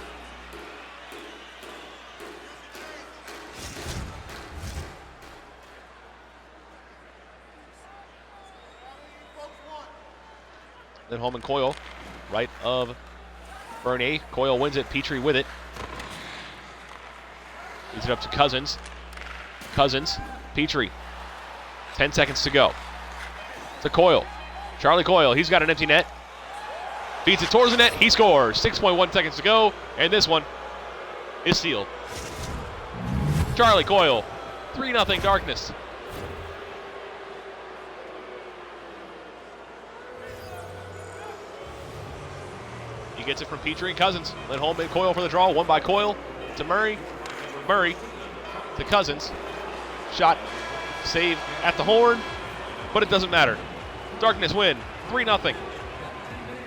Lindholm and Coyle, right of Bernier. Coyle wins it. Petrie with it. Leads it up to Cousins. Cousins, Petrie. 10 seconds to go. To Coyle. Charlie Coyle, he's got an empty net. Feeds it towards the net. He scores. 6.1 seconds to go. And this one is sealed. Charlie Coyle. 3-0 Darkness. He gets it from Petrie and Cousins. Lindholm and Coyle for the draw. One by Coyle to Murray. Murray to Cousins. Shot. Save at the horn. But it doesn't matter. Darkness win. 3-0.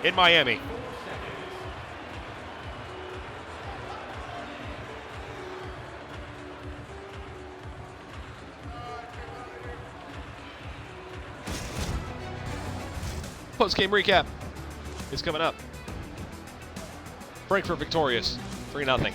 In Miami. Post-game recap is coming up. Frankfurt victorious, 3-0.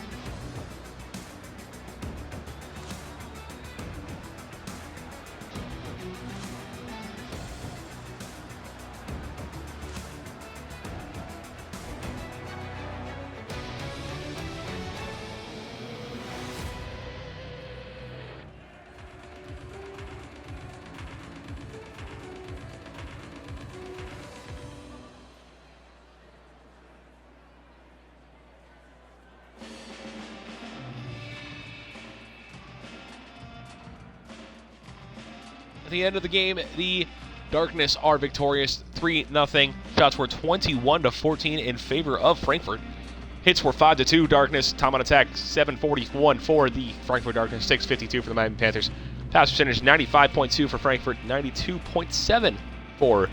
At the end of the game, the Darkness are victorious, 3-0. Shots were 21-14 in favor of Frankfurt. Hits were 5-2 Darkness. Time on attack 741 for the Frankfurt Darkness, 652 for the Miami Panthers. Pass percentage 95.2 for Frankfurt, 92.7 for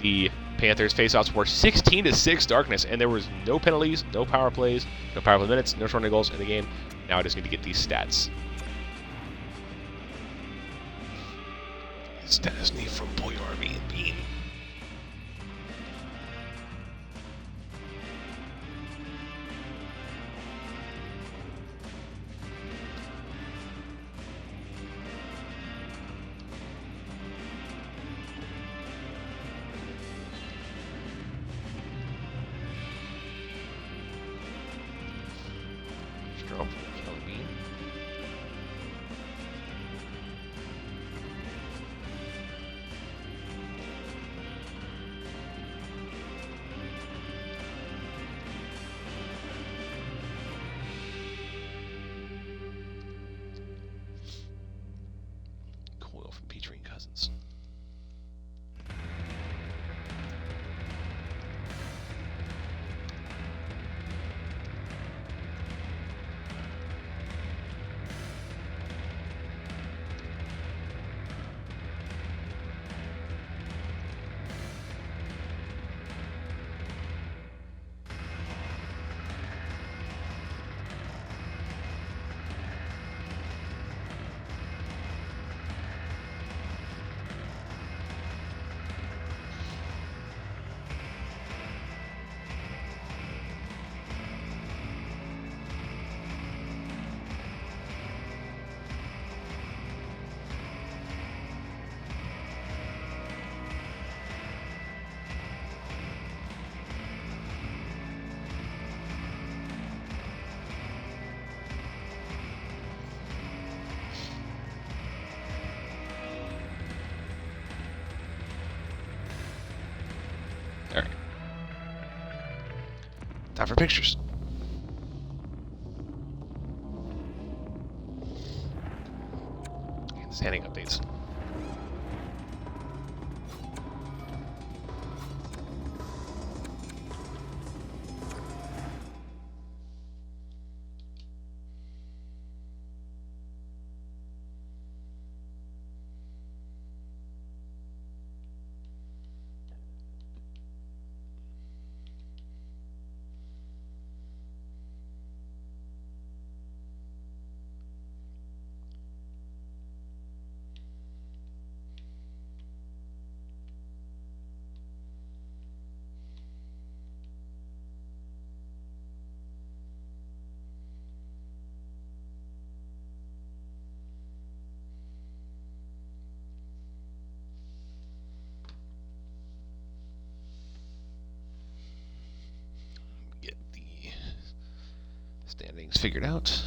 the Panthers. Faceoffs were 16-6 Darkness, and there was no penalties, no power plays, no power play minutes, no shortened goals in the game. Now I just need to get these stats. Stastny from Boyarvi and Bean. Strong Bean. for pictures. And standing updates. Get the standings figured out.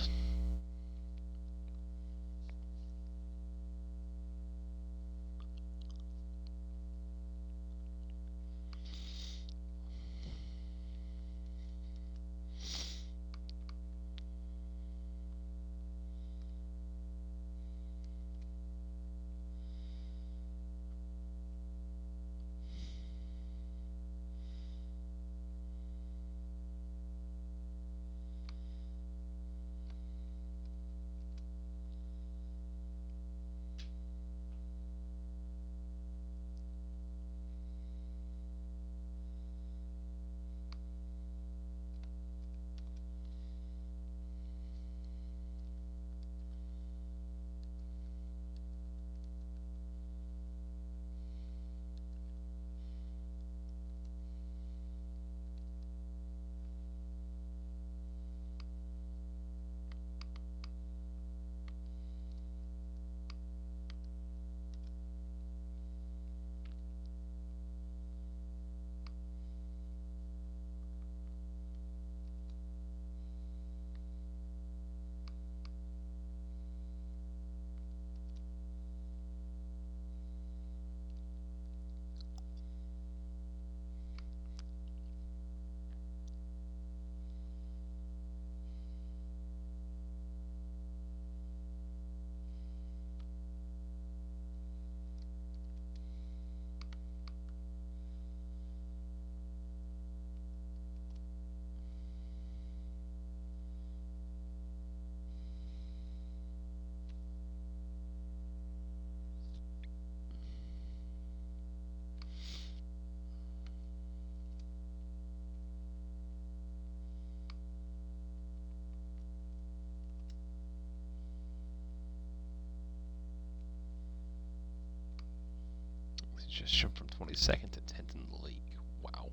Just jumped from 22nd to 10th in the league. Wow.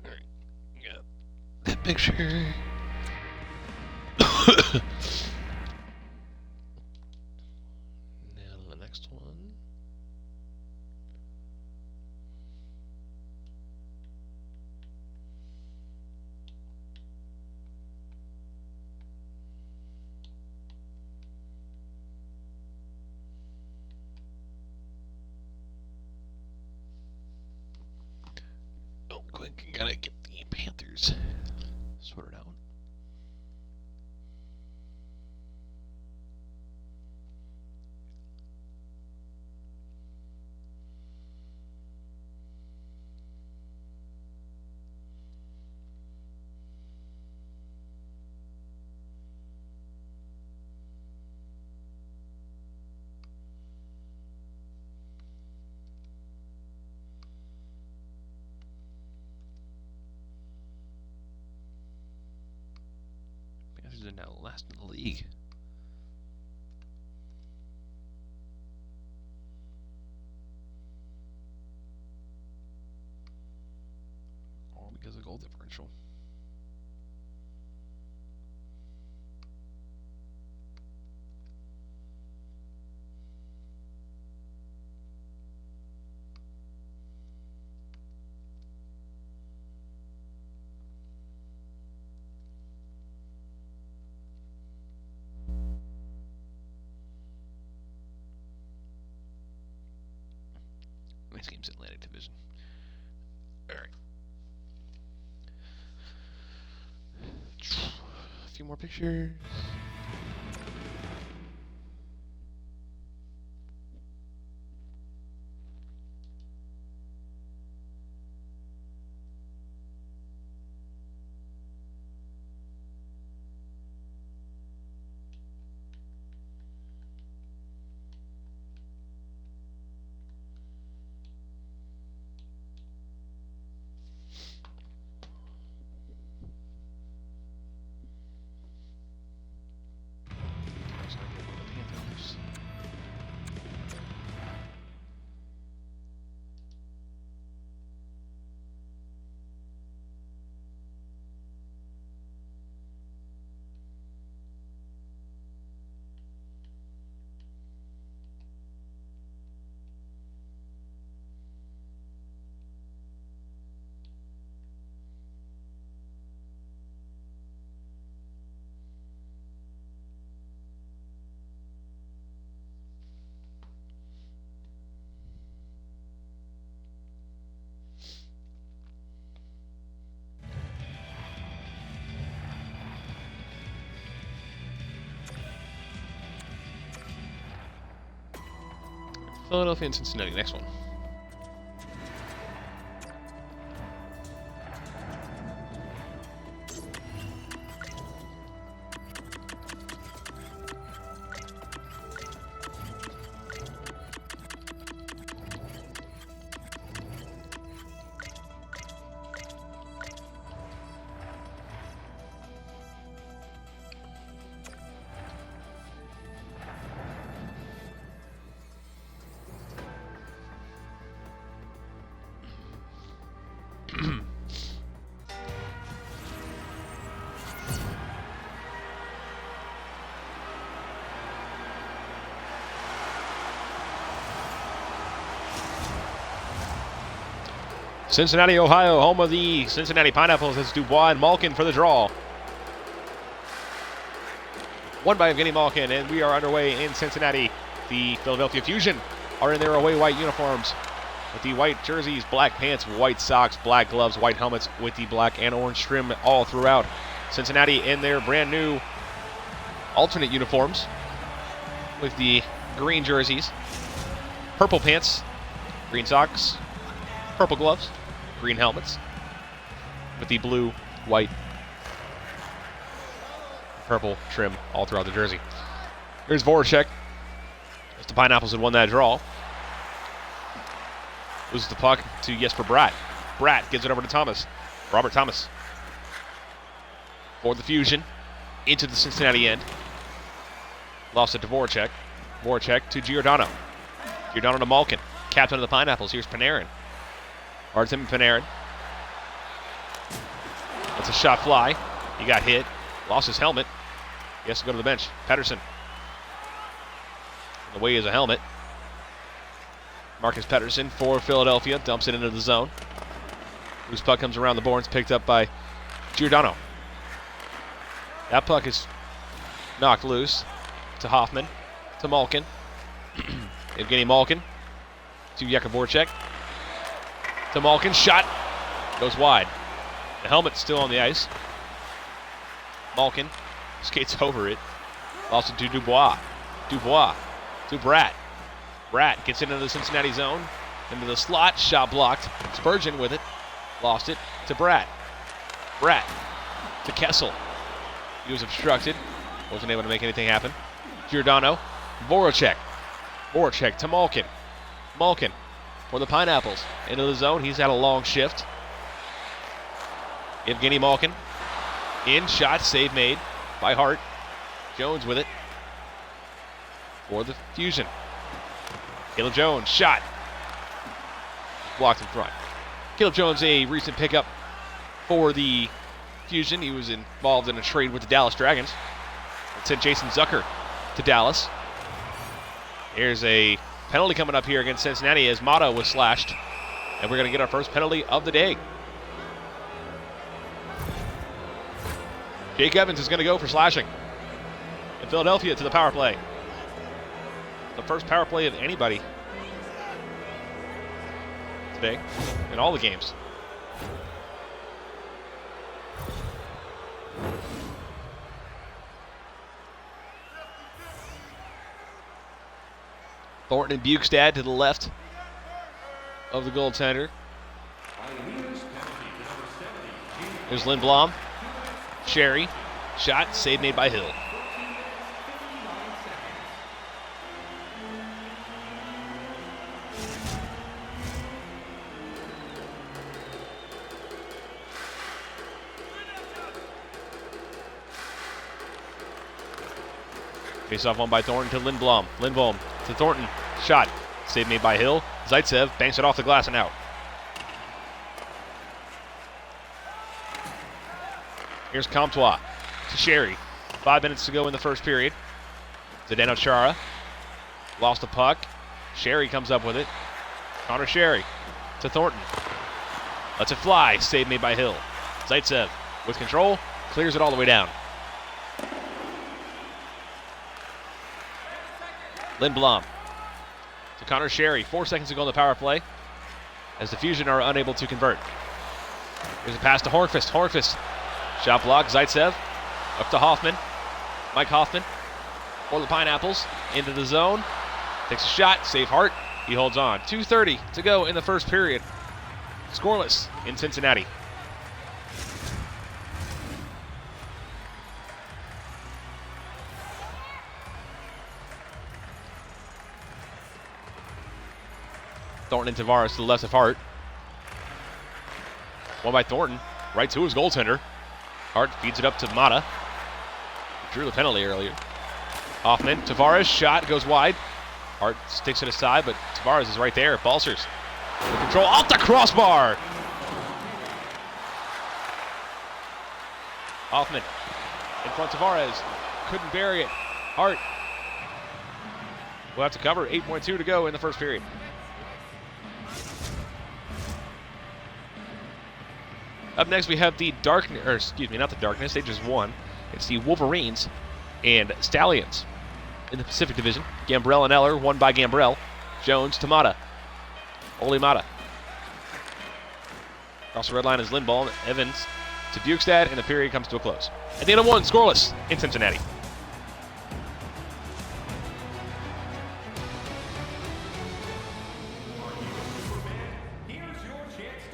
Alright, got that picture. Now to the next one. Oh, quick, gotta get the Panthers sorted out. Panthers are now last in the league. All because of goal differential. Next game's Atlantic Division. few more pictures. Philadelphia and Cincinnati, next one. Cincinnati, Ohio, home of the Cincinnati Pineapples. It's Dubois and Malkin for the draw. Won by Evgeny Malkin, and we are underway in Cincinnati. The Philadelphia Fusion are in their away white uniforms with the white jerseys, black pants, white socks, black gloves, white helmets with the black and orange trim all throughout. Cincinnati in their brand new alternate uniforms with the green jerseys, purple pants, green socks, purple gloves, green helmets with the blue, white, purple trim all throughout the jersey. Here's Voracek. If the Pineapples had won that draw, loses the puck to Jesper Bratt. Bratt gives it over to Thomas. Robert Thomas for the Fusion into the Cincinnati end. Lost it to Voracek. Voracek to Giordano. Giordano to Malkin. Captain of the Pineapples. Here's Panarin. Artem Panarin. That's a shot fly. He got hit. Lost his helmet. He has to go to the bench. Pettersson. The way is a helmet. Marcus Pettersson for Philadelphia. Dumps it into the zone. Loose puck comes around the boards. Picked up by Giordano. That puck is knocked loose to Hoffman. To Malkin. Evgeny Malkin. To Jakub Voracek. To Malkin. Shot. Goes wide. The helmet's still on the ice. Malkin skates over it. Lost it to Dubois. Dubois to Bratt. Bratt gets into the Cincinnati zone. Into the slot. Shot blocked. Spurgeon with it. Lost it to Bratt. Bratt to Kessel. He was obstructed. Wasn't able to make anything happen. Giordano. Voracek. Voracek to Malkin. Malkin for the Pineapples. Into the zone. He's had a long shift. Evgeny Malkin. In. Shot. Save made by Hart. Jones with it for the Fusion. Caleb Jones. Shot. Blocked in front. Caleb Jones, a recent pickup for the Fusion. He was involved in a trade with the Dallas Dragons. It sent Jason Zucker to Dallas. Here's a penalty coming up here against Cincinnati as Mata was slashed. And we're going to get our first penalty of the day. Jake Evans is going to go for slashing. In Philadelphia to the power play. The first power play of anybody today in all the games. Thornton and Bukestad to the left of the goaltender. There's Lindblom. Sherry. Shot. Save made by Hill. Face off one by Thornton to Lindblom. Lindblom to Thornton. Shot. Save made by Hill. Zaitsev banks it off the glass and out. Here's Comtois to Sherry. 5 minutes to go in the first period. Zdeno Chara lost the puck. Sherry comes up with it. Connor Sherry to Thornton. Lets it fly. Save made by Hill. Zaitsev with control. Clears it all the way down. Lindblom to Connor Sherry. 4 seconds to go on the power play as the Fusion are unable to convert. There's a pass to Hornqvist. Hornqvist. Shot block. Zaitsev up to Hoffman. Mike Hoffman for the Pineapples into the zone. Takes a shot. Save Hart. He holds on. 2:30 to go in the first period. Scoreless in Cincinnati. Thornton and Tavares to the left of Hart. One by Thornton, right to his goaltender. Hart feeds it up to Mata. Drew the penalty earlier. Hoffman, Tavares, shot, goes wide. Hart sticks it aside, but Tavares is right there. Balsers with control off the crossbar. Hoffman in front of Tavares. Couldn't bury it. Hart will have to cover. 8.2 to go in the first period. Up next, we have the Darkness, or excuse me, not the Darkness, they just won. It's the Wolverines and Stallions in the Pacific Division. Gambrell and Eller, won by Gambrell. Jones to Mata. Ole Mata. Across the red line is Lindblom. Evans to Bukestad, and the period comes to a close. At the end of one, scoreless in Cincinnati.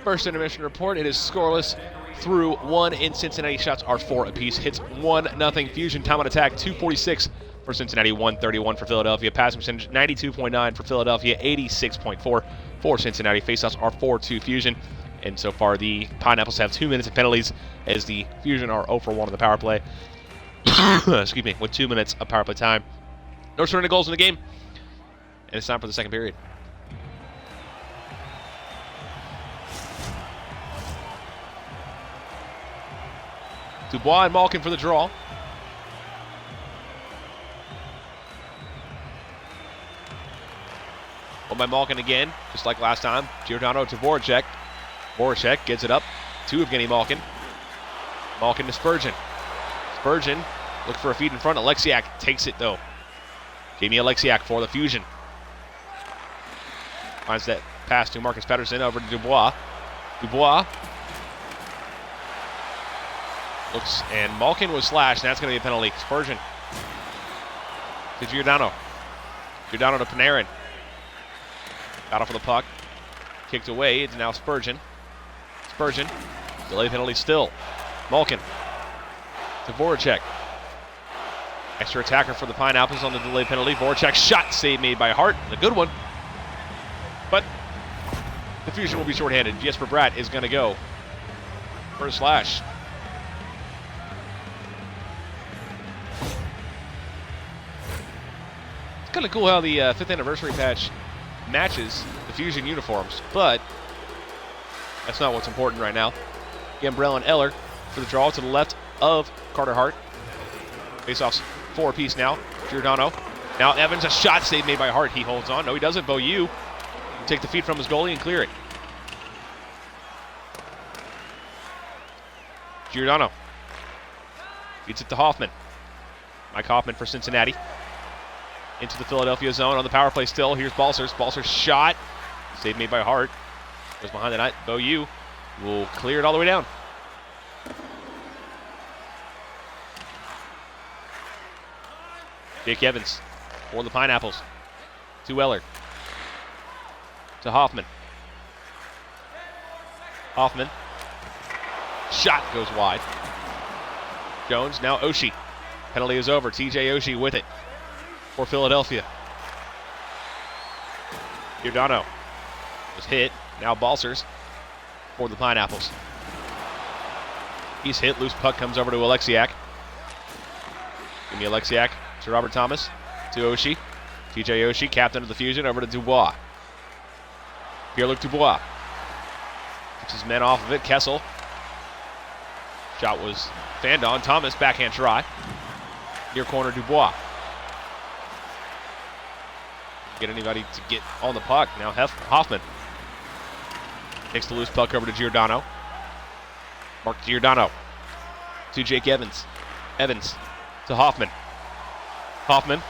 First intermission report, it is scoreless through 1 in Cincinnati. Shots are 4 apiece. Hits 1-0 Fusion. Time on attack 2:46 for Cincinnati, 1:31 for Philadelphia. Passing percentage 92.9 for Philadelphia, 86.4 for Cincinnati. Faceoffs are 4-2 Fusion. And so far the Pineapples have 2 minutes of penalties as the Fusion are 0 for 1 on the power play. Excuse me, with 2 minutes of power play time. No surrender goals in the game. And it's time for the second period. Dubois and Malkin for the draw. One by Malkin again, just like last time. Giordano to Voracek. Voracek gets it up to Evgeny Malkin. Malkin to Spurgeon. Spurgeon look for a feed in front. Alexiak takes it though. Jamie Alexiak for the Fusion. Finds that pass to Marcus Pettersson over to Dubois. Dubois looks, and Malkin was slashed, and that's going to be a penalty. Spurgeon to Giordano. Giordano to Panarin. Battle for the puck. Kicked away. It's now Spurgeon. Spurgeon. Delay penalty still. Malkin to Voracek. Extra attacker for the Pineapples on the delay penalty. Voracek shot. Save made by Hart. A good one. But the Fusion will be shorthanded. Jesper Bratt is going to go for a slash. It's kind of cool how the 5th anniversary patch matches the Fusion uniforms, but that's not what's important right now. Gambrell and Eller for the draw to the left of Carter Hart. Faceoffs 4 apiece now. Giordano. Now Evans, a shot save made by Hart. He holds on. No, he doesn't. Beaulieu take the feed from his goalie and clear it. Giordano feeds it to Hoffman. Mike Hoffman for Cincinnati. Into the Philadelphia zone on the power play still. Here's Balsers. Balsers shot. Save made by Hart. Goes behind the net. Beaulieu will clear it all the way down. Jake Evans for the Pineapples. To Weller. To Hoffman. Hoffman. Shot goes wide. Jones, now Oshie. Penalty is over. TJ Oshie with it for Philadelphia. Giordano was hit. Now Balsers for the Pineapples. He's hit. Loose puck comes over to Alexiak. Give me Alexiak to Robert Thomas. To Oshie. TJ Oshie, captain of the Fusion, over to Dubois. Pierre-Luc Dubois. Gets his men off of it. Kessel. Shot was fanned on. Thomas, backhand try. Near corner, Dubois. Get anybody to get on the puck. Now Hoffman. Takes the loose puck over to Giordano. Mark Giordano. To Jake Evans. Evans to Hoffman. Hoffman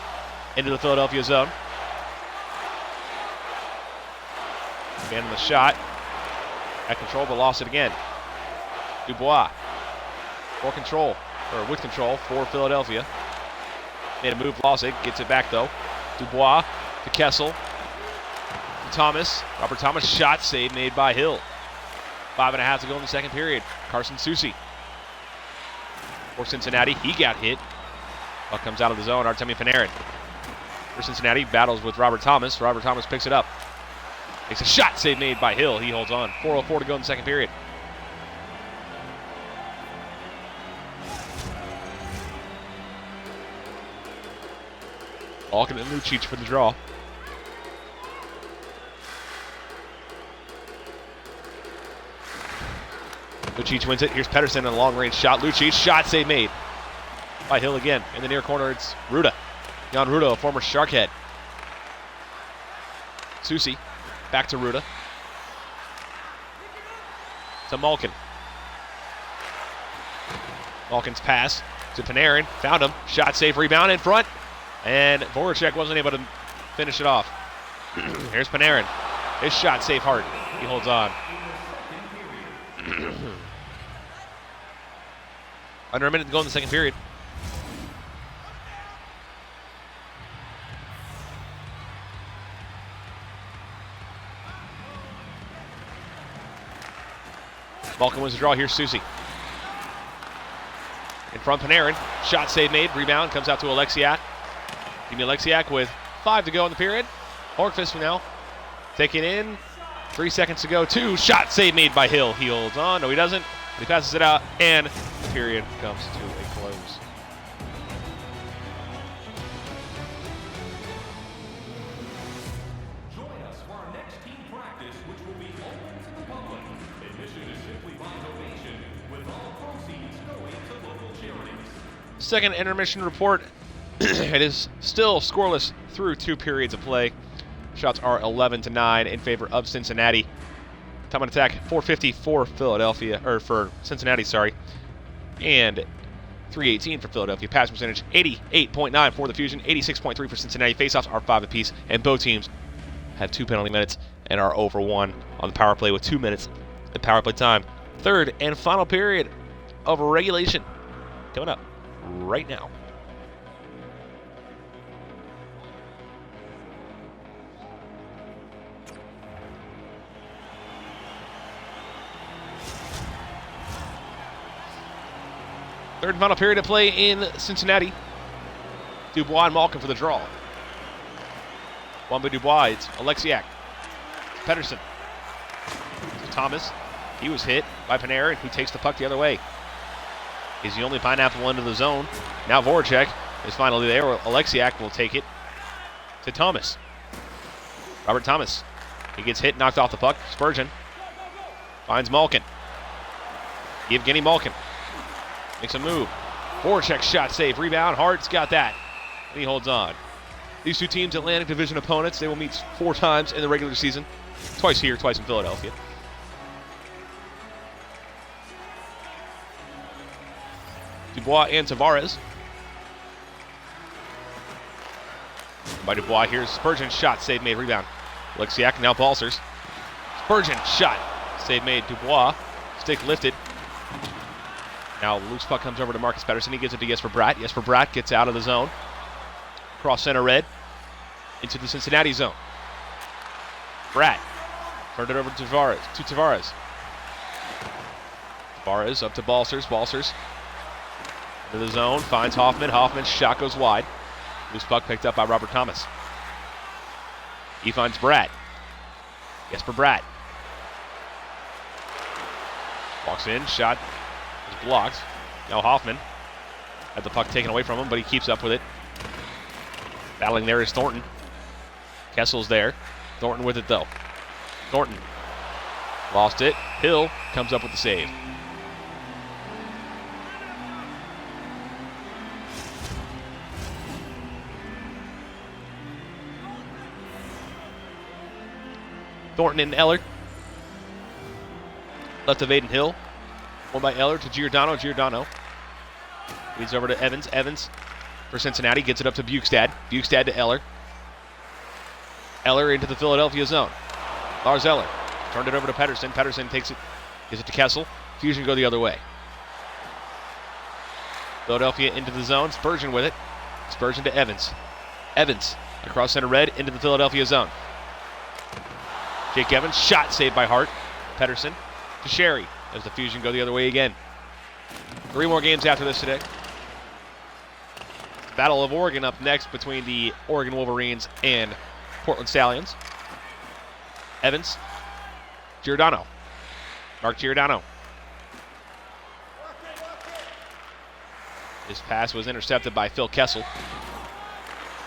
into the Philadelphia zone. Man on the shot. At control, but lost it again. Dubois. For control, or with control for Philadelphia. Made a move, lost it. Gets it back though. Dubois to Kessel. To Thomas. Robert Thomas, shot save made by Hill. 5.5 to go in the second period. Carson Soucy. For Cincinnati, he got hit. Puck comes out of the zone. Artemi Panarin. For Cincinnati, battles with Robert Thomas. Robert Thomas picks it up. Makes a shot save made by Hill. He holds on. 4:04 to go in the second period. Alkin and Lucic for the draw. Lucic wins it. Here's Pettersson on a long-range shot. Lucic, shot save made by Hill again. In the near corner, it's Ruda. Jan Ruda, a former Sharkhead. Soucy, back to Ruda. To Malkin. Malkin's pass to Panarin. Found him. Shot save, rebound in front. And Voracek wasn't able to finish it off. Here's Panarin. His shot save hard. He holds on. Under a minute to go in the second period. Malkin wins the draw. Here's Soucy. In front, Panarin. Shot save made. Rebound comes out to Alexiak. Give me Alexiak with 5 to go in the period. Hornqvist now. Take it in. 3 seconds to go. 2. Shot save made by Hill. He holds on. No, he doesn't. He passes it out. And the period comes to a close. Join us for our next team practice, which will be open to the public. Admission is simply by donation, with all proceeds going to local charities. Second intermission report. It is still scoreless through 2 periods of play. Shots are 11-9 in favor of Cincinnati. Time on attack 450 for Philadelphia, or for Cincinnati, sorry. And 318 for Philadelphia. Pass percentage 88.9 for the Fusion, 86.3 for Cincinnati. Faceoffs are 5 apiece, and both teams have 2 penalty minutes and are over 1 on the power play with 2 minutes at power play time. Third and final period of regulation coming up right now. Third and final period of play in Cincinnati. Dubois and Malkin for the draw. One by Dubois, it's Alexiak. Pettersson. Thomas, he was hit by Panarin, who takes the puck the other way. He's the only Pineapple into the zone. Now Voracek is finally there. Alexiak will take it to Thomas. Robert Thomas. He gets hit, knocked off the puck. Spurgeon finds Malkin. Evgeny Malkin. Makes a move. Voracek shot save. Rebound. Hart's got that. And he holds on. These 2 teams, Atlantic Division opponents, they will meet 4 times in the regular season. Twice here, twice in Philadelphia. Dubois and Tavares. By Dubois, here's Spurgeon. Shot save made. Rebound. Alexiak, now Balsers. Spurgeon shot save made. Dubois. Stick lifted. Now loose puck comes over to Marcus Pettersson. He gives it to Jesper Bratt. Jesper Bratt gets out of the zone. Cross center red. into the Cincinnati zone. Bratt turned it over to Tavares. Tavares up to Balsers. Balsers into the zone, finds Hoffman. Hoffman's shot goes wide. Loose puck picked up by Robert Thomas. He finds Bratt. Jesper Bratt. Walks in, shot is blocked. Now Hoffman had the puck taken away from him, but he keeps up with it. Battling there is Thornton. Kessel's there. Thornton with it though. Thornton lost it. Hill comes up with the save. Thornton and Eller. Left of Aiden Hill. One by Eller to Giordano. Giordano leads over to Evans. Evans for Cincinnati gets it up to Bukestad. Bukestad to Eller. Eller into the Philadelphia zone. Lars Eller turned it over to Pettersson. Pettersson takes it, gives it to Kessel. Fusion go the other way. Philadelphia into the zone. Spurgeon with it. Spurgeon to Evans. Evans across center red into the Philadelphia zone. Jake Evans, shot saved by Hart. Pettersson to Sherry as the Fusion go the other way again. 3 more games after this today. Battle of Oregon up next between the Oregon Wolverines and Portland Stallions. Evans, Giordano. Mark Giordano. His pass was intercepted by Phil Kessel.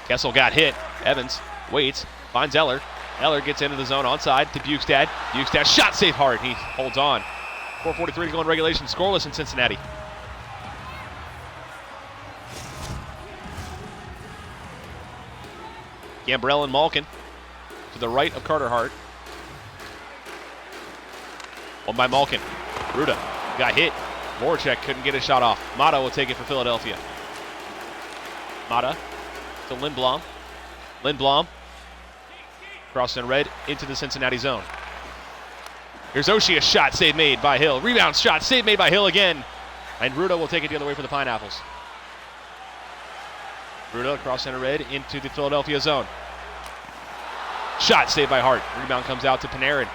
Kessel got hit. Evans waits, finds Eller. Eller gets into the zone onside to Bukestad. Bukestad shot safe hard. He holds on. 4:43 to go in regulation. Scoreless in Cincinnati. Gambrell and Malkin to the right of Carter Hart. One by Malkin. Ruda got hit. Voracek couldn't get a shot off. Mata will take it for Philadelphia. Mata to Lindblom. Lindblom cross and red into the Cincinnati zone. Here's Oshie, a shot save made by Hill. Rebound shot save made by Hill again. And Ruda will take it the other way for the Pineapples. Ruda across center red into the Philadelphia zone. Shot saved by Hart. Rebound comes out to Panarin.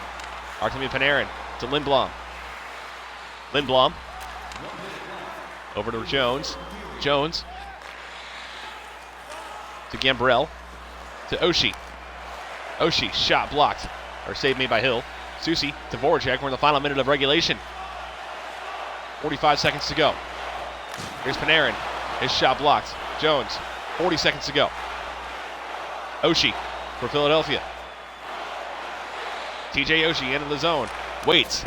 Artemi Panarin to Lindblom. Lindblom over to Jones. Jones to Gambrell to Oshie. Oshie, shot blocked, or save made by Hill. Susi to Voracek. We're in the final minute of regulation. 45 seconds to go. Here's Panarin. His shot blocked. Jones, 40 seconds to go. Oshie for Philadelphia. TJ Oshie into the zone. Waits.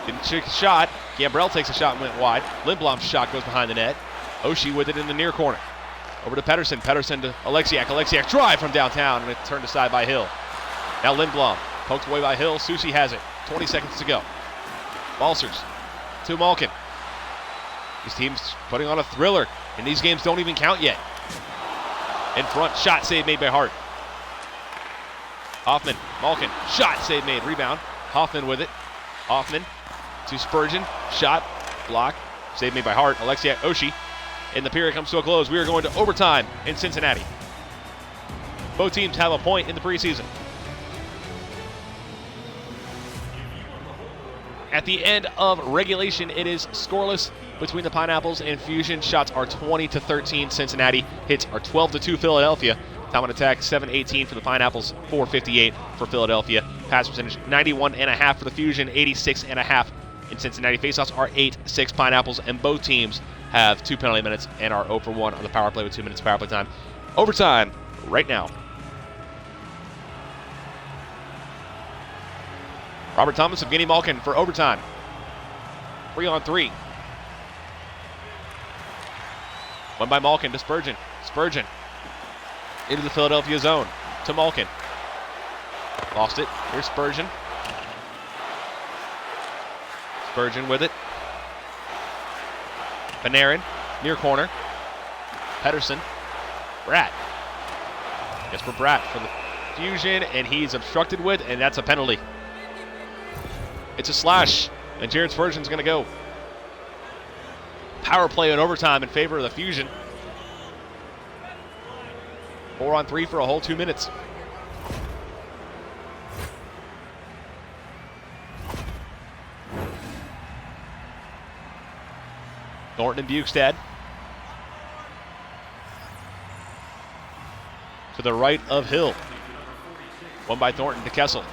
Didn't take a shot. Gambrell takes a shot and went wide. Lindblom's shot goes behind the net. Oshie with it in the near corner. Over to Pettersson. Pettersson to Alexiak. Alexiak drive from downtown and it turned aside by Hill. Now Lindblom, poked away by Hill. Susi has it. 20 seconds to go. Balsers to Malkin. These teams putting on a thriller, and these games don't even count yet. In front, shot save made by Hart. Hoffman, Malkin, shot save made. Rebound. Hoffman with it. Hoffman to Spurgeon. Shot, block, save made by Hart. Alexiak Oshie. And the period comes to a close. We are going to overtime in Cincinnati. Both teams have a point in the preseason. At the end of regulation, it is scoreless between the Pineapples and Fusion. Shots are 20-13 Cincinnati. Hits are 12-2 Philadelphia. Time on attack 7:18 for the Pineapples, 4:58 for Philadelphia. Pass percentage 91.5 for the Fusion, 86.5 in Cincinnati. Faceoffs are 8-6 Pineapples, and both teams have 2 penalty minutes and are 0 for 1 on the power play with 2 minutes power play time. Overtime right now. Robert Thomas, Evgeny Malkin for overtime. 3-on-3. One by Malkin to Spurgeon. Spurgeon into the Philadelphia zone to Malkin. Lost it. Here's Spurgeon. Spurgeon with it. Panarin, near corner. Pettersson. Bratt. Jesper Bratt for the Fusion, and he's obstructed with, and that's a penalty. It's a slash, and Jared Spurgeon's going to go. Power play in overtime in favor of the Fusion. 4-on-3 for a whole 2 minutes. Thornton and Bukestad. To the right of Hill. One by Thornton to Kessel.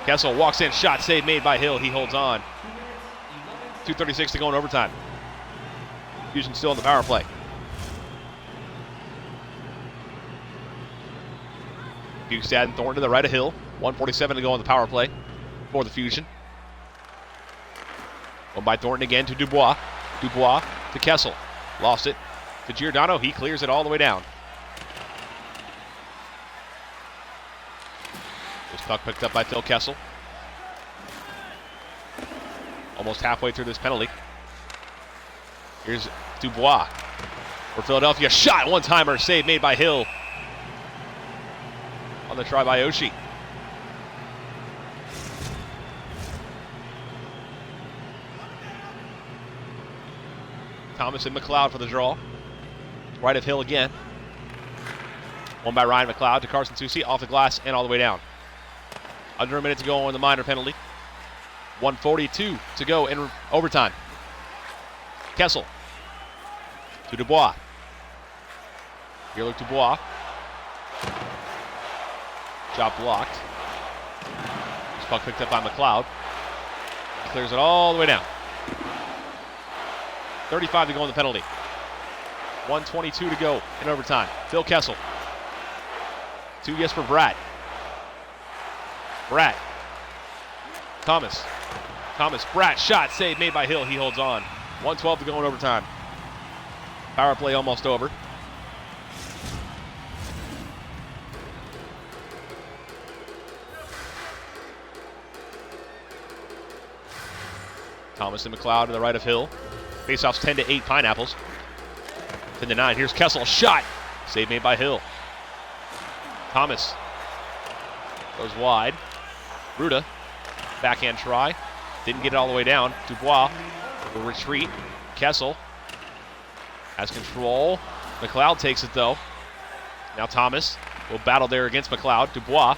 Kessel walks in, shot save made by Hill. He holds on. 2:36 to go in overtime. Fusion still on the power play. Bukestad and Thornton to the right of Hill. 1:47 to go on the power play for the Fusion. One by Thornton again to Dubois. Dubois to Kessel. Lost it to Giordano. He clears it all the way down. This puck picked up by Phil Kessel. Almost halfway through this penalty. Here's Dubois for Philadelphia. Shot, one-timer, save made by Hill. On the try by Oshie. Thomas and McLeod for the draw. Right of Hill again. One by Ryan McLeod to Carson Soucy, off the glass and all the way down. Under a minute to go on the minor penalty. 1:42 to go in overtime. Kessel to Dubois. Here look Dubois. Job blocked. This puck picked up by McLeod. He clears it all the way down. 35 to go on the penalty. 1:22 to go in overtime. Phil Kessel. 2 yes for Bratt. Bratt. Thomas. Bratt, shot, save made by Hill. He holds on. 1:12 to go in overtime. Power play almost over. Thomas and McLeod to the right of Hill. Faceoffs 10-8 Pineapples. 10-9. Here's Kessel. Shot. Save made by Hill. Thomas goes wide. Ruda. Backhand try. Didn't get it all the way down. Dubois will retreat. Kessel has control. McLeod takes it though. Now Thomas will battle there against McLeod. Dubois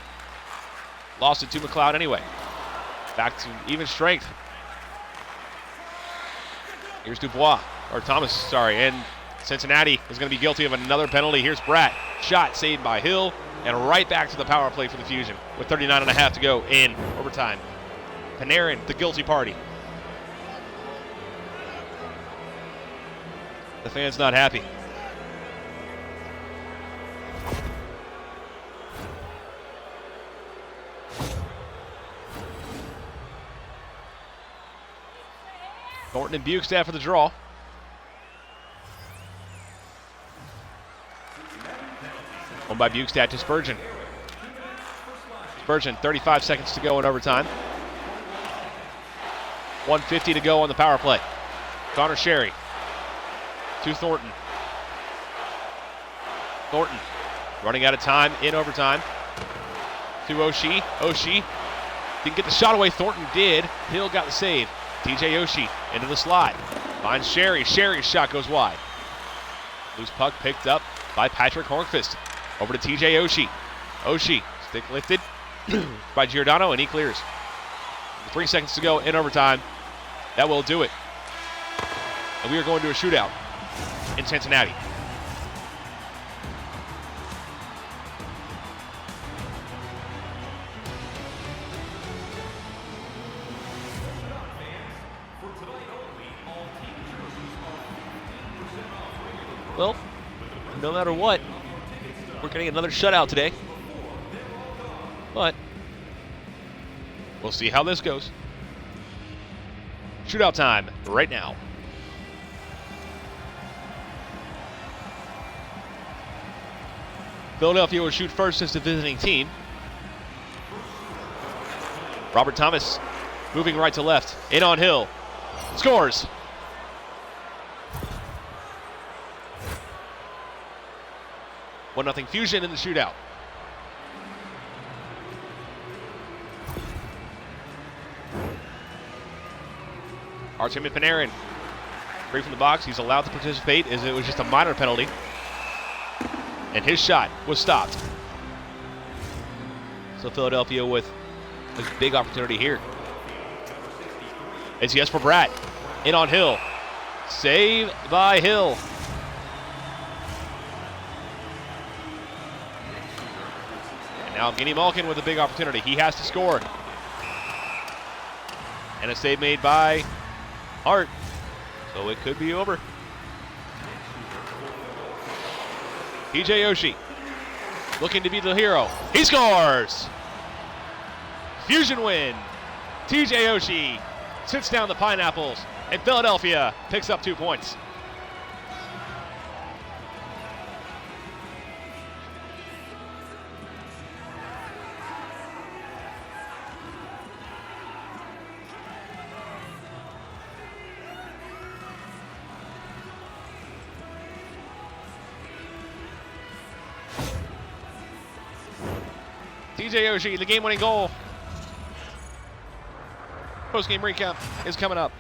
lost it to McLeod anyway. Back to even strength. Here's Dubois, or Thomas, sorry, and Cincinnati is going to be guilty of another penalty. Here's Bratt. Shot saved by Hill, and right back to the power play for the Fusion with 39.5 to go in overtime. Panarin, the guilty party. The fans not happy. Thornton and Bukestad for the draw. One by Bukestad to Spurgeon. Spurgeon, 35 seconds to go in overtime. 1:50 to go on the power play. Connor Sherry to Thornton. Thornton running out of time in overtime. To Oshie. Oshie didn't get the shot away. Thornton did. Hill got the save. TJ Oshie into the slot. Finds Sherry. Sherry's shot goes wide. Loose puck picked up by Patrick Hornqvist. Over to TJ Oshie. Oshie, stick lifted by Giordano, and he clears. 3 seconds to go in overtime. That will do it. And we are going to a shootout in Cincinnati. Well, no matter what, we're getting another shutout today. But we'll see how this goes. Shootout time right now. Philadelphia will shoot first as the visiting team. Robert Thomas moving right to left. In on Hill. Scores. One nothing Fusion in the shootout. Artemi Panarin, free from the box. He's allowed to participate as it was just a minor penalty. And his shot was stopped. So Philadelphia with a big opportunity here. It's yes for Bratt. In on Hill. Save by Hill. And now Guinea Malkin with a big opportunity. He has to score. And a save made by Hart. So it could be over. TJ Oshie looking to be the hero. He scores! Fusion win. TJ Oshie sits down the Pineapples, and Philadelphia picks up 2 points. TJ Oshie, the game-winning goal. Post-game recap is coming up.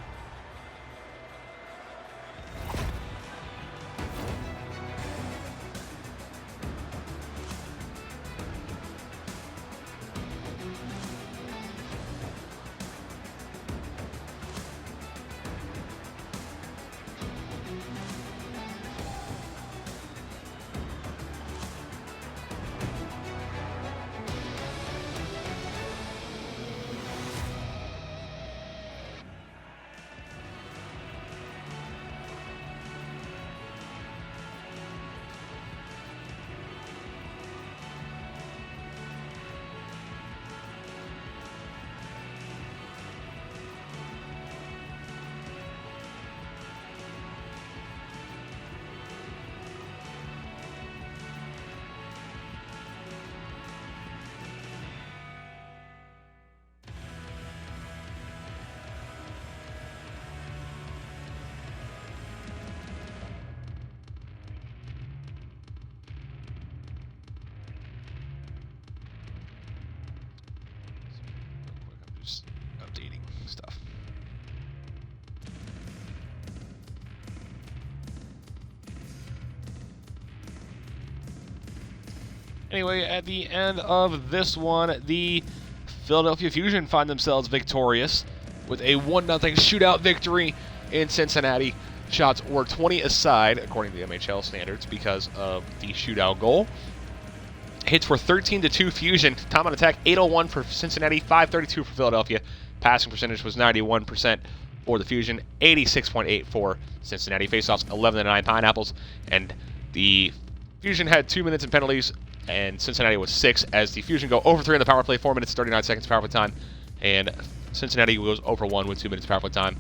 Just updating stuff. Anyway, at the end of this one, the Philadelphia Fusion find themselves victorious with a 1-0 shootout victory in Cincinnati. Shots were 20 aside, according to the MHL standards, because of the shootout goal. Hits were 13-2 Fusion. Time on attack, 801 for Cincinnati, 532 for Philadelphia. Passing percentage was 91% for the Fusion, 86.8 for Cincinnati. Faceoffs, 11-9 Pineapples. And the Fusion had 2 minutes in penalties, and Cincinnati was 6, as the Fusion go over 3 on the power play, 4 minutes, 39 seconds power play time. And Cincinnati goes over 1 with 2 minutes power play time.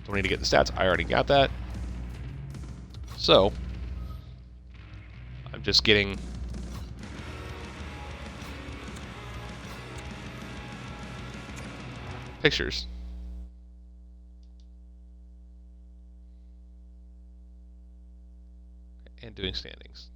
Don't need to get the stats. I already got that. So, I'm just getting pictures. And doing standings.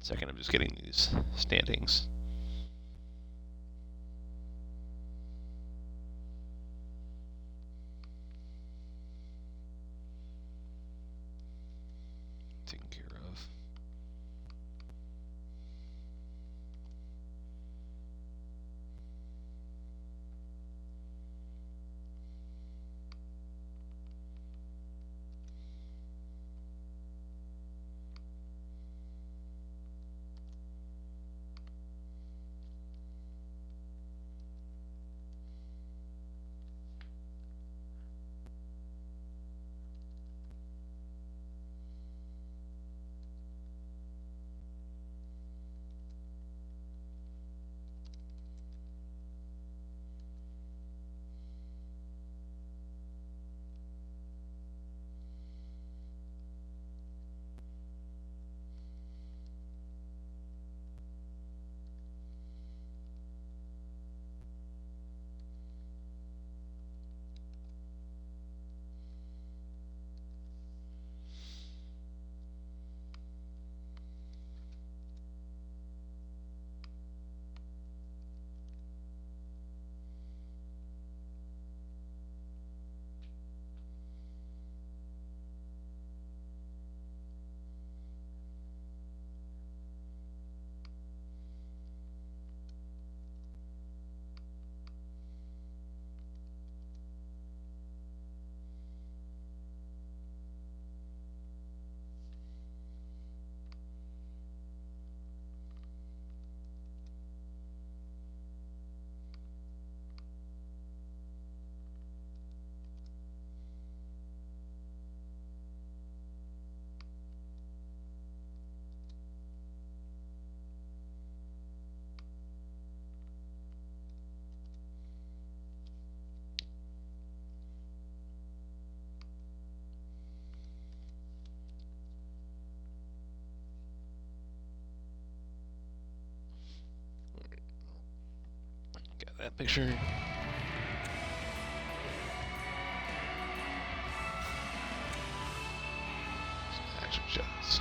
Second, I'm just getting these standings. Taken care of. picture. Action shots.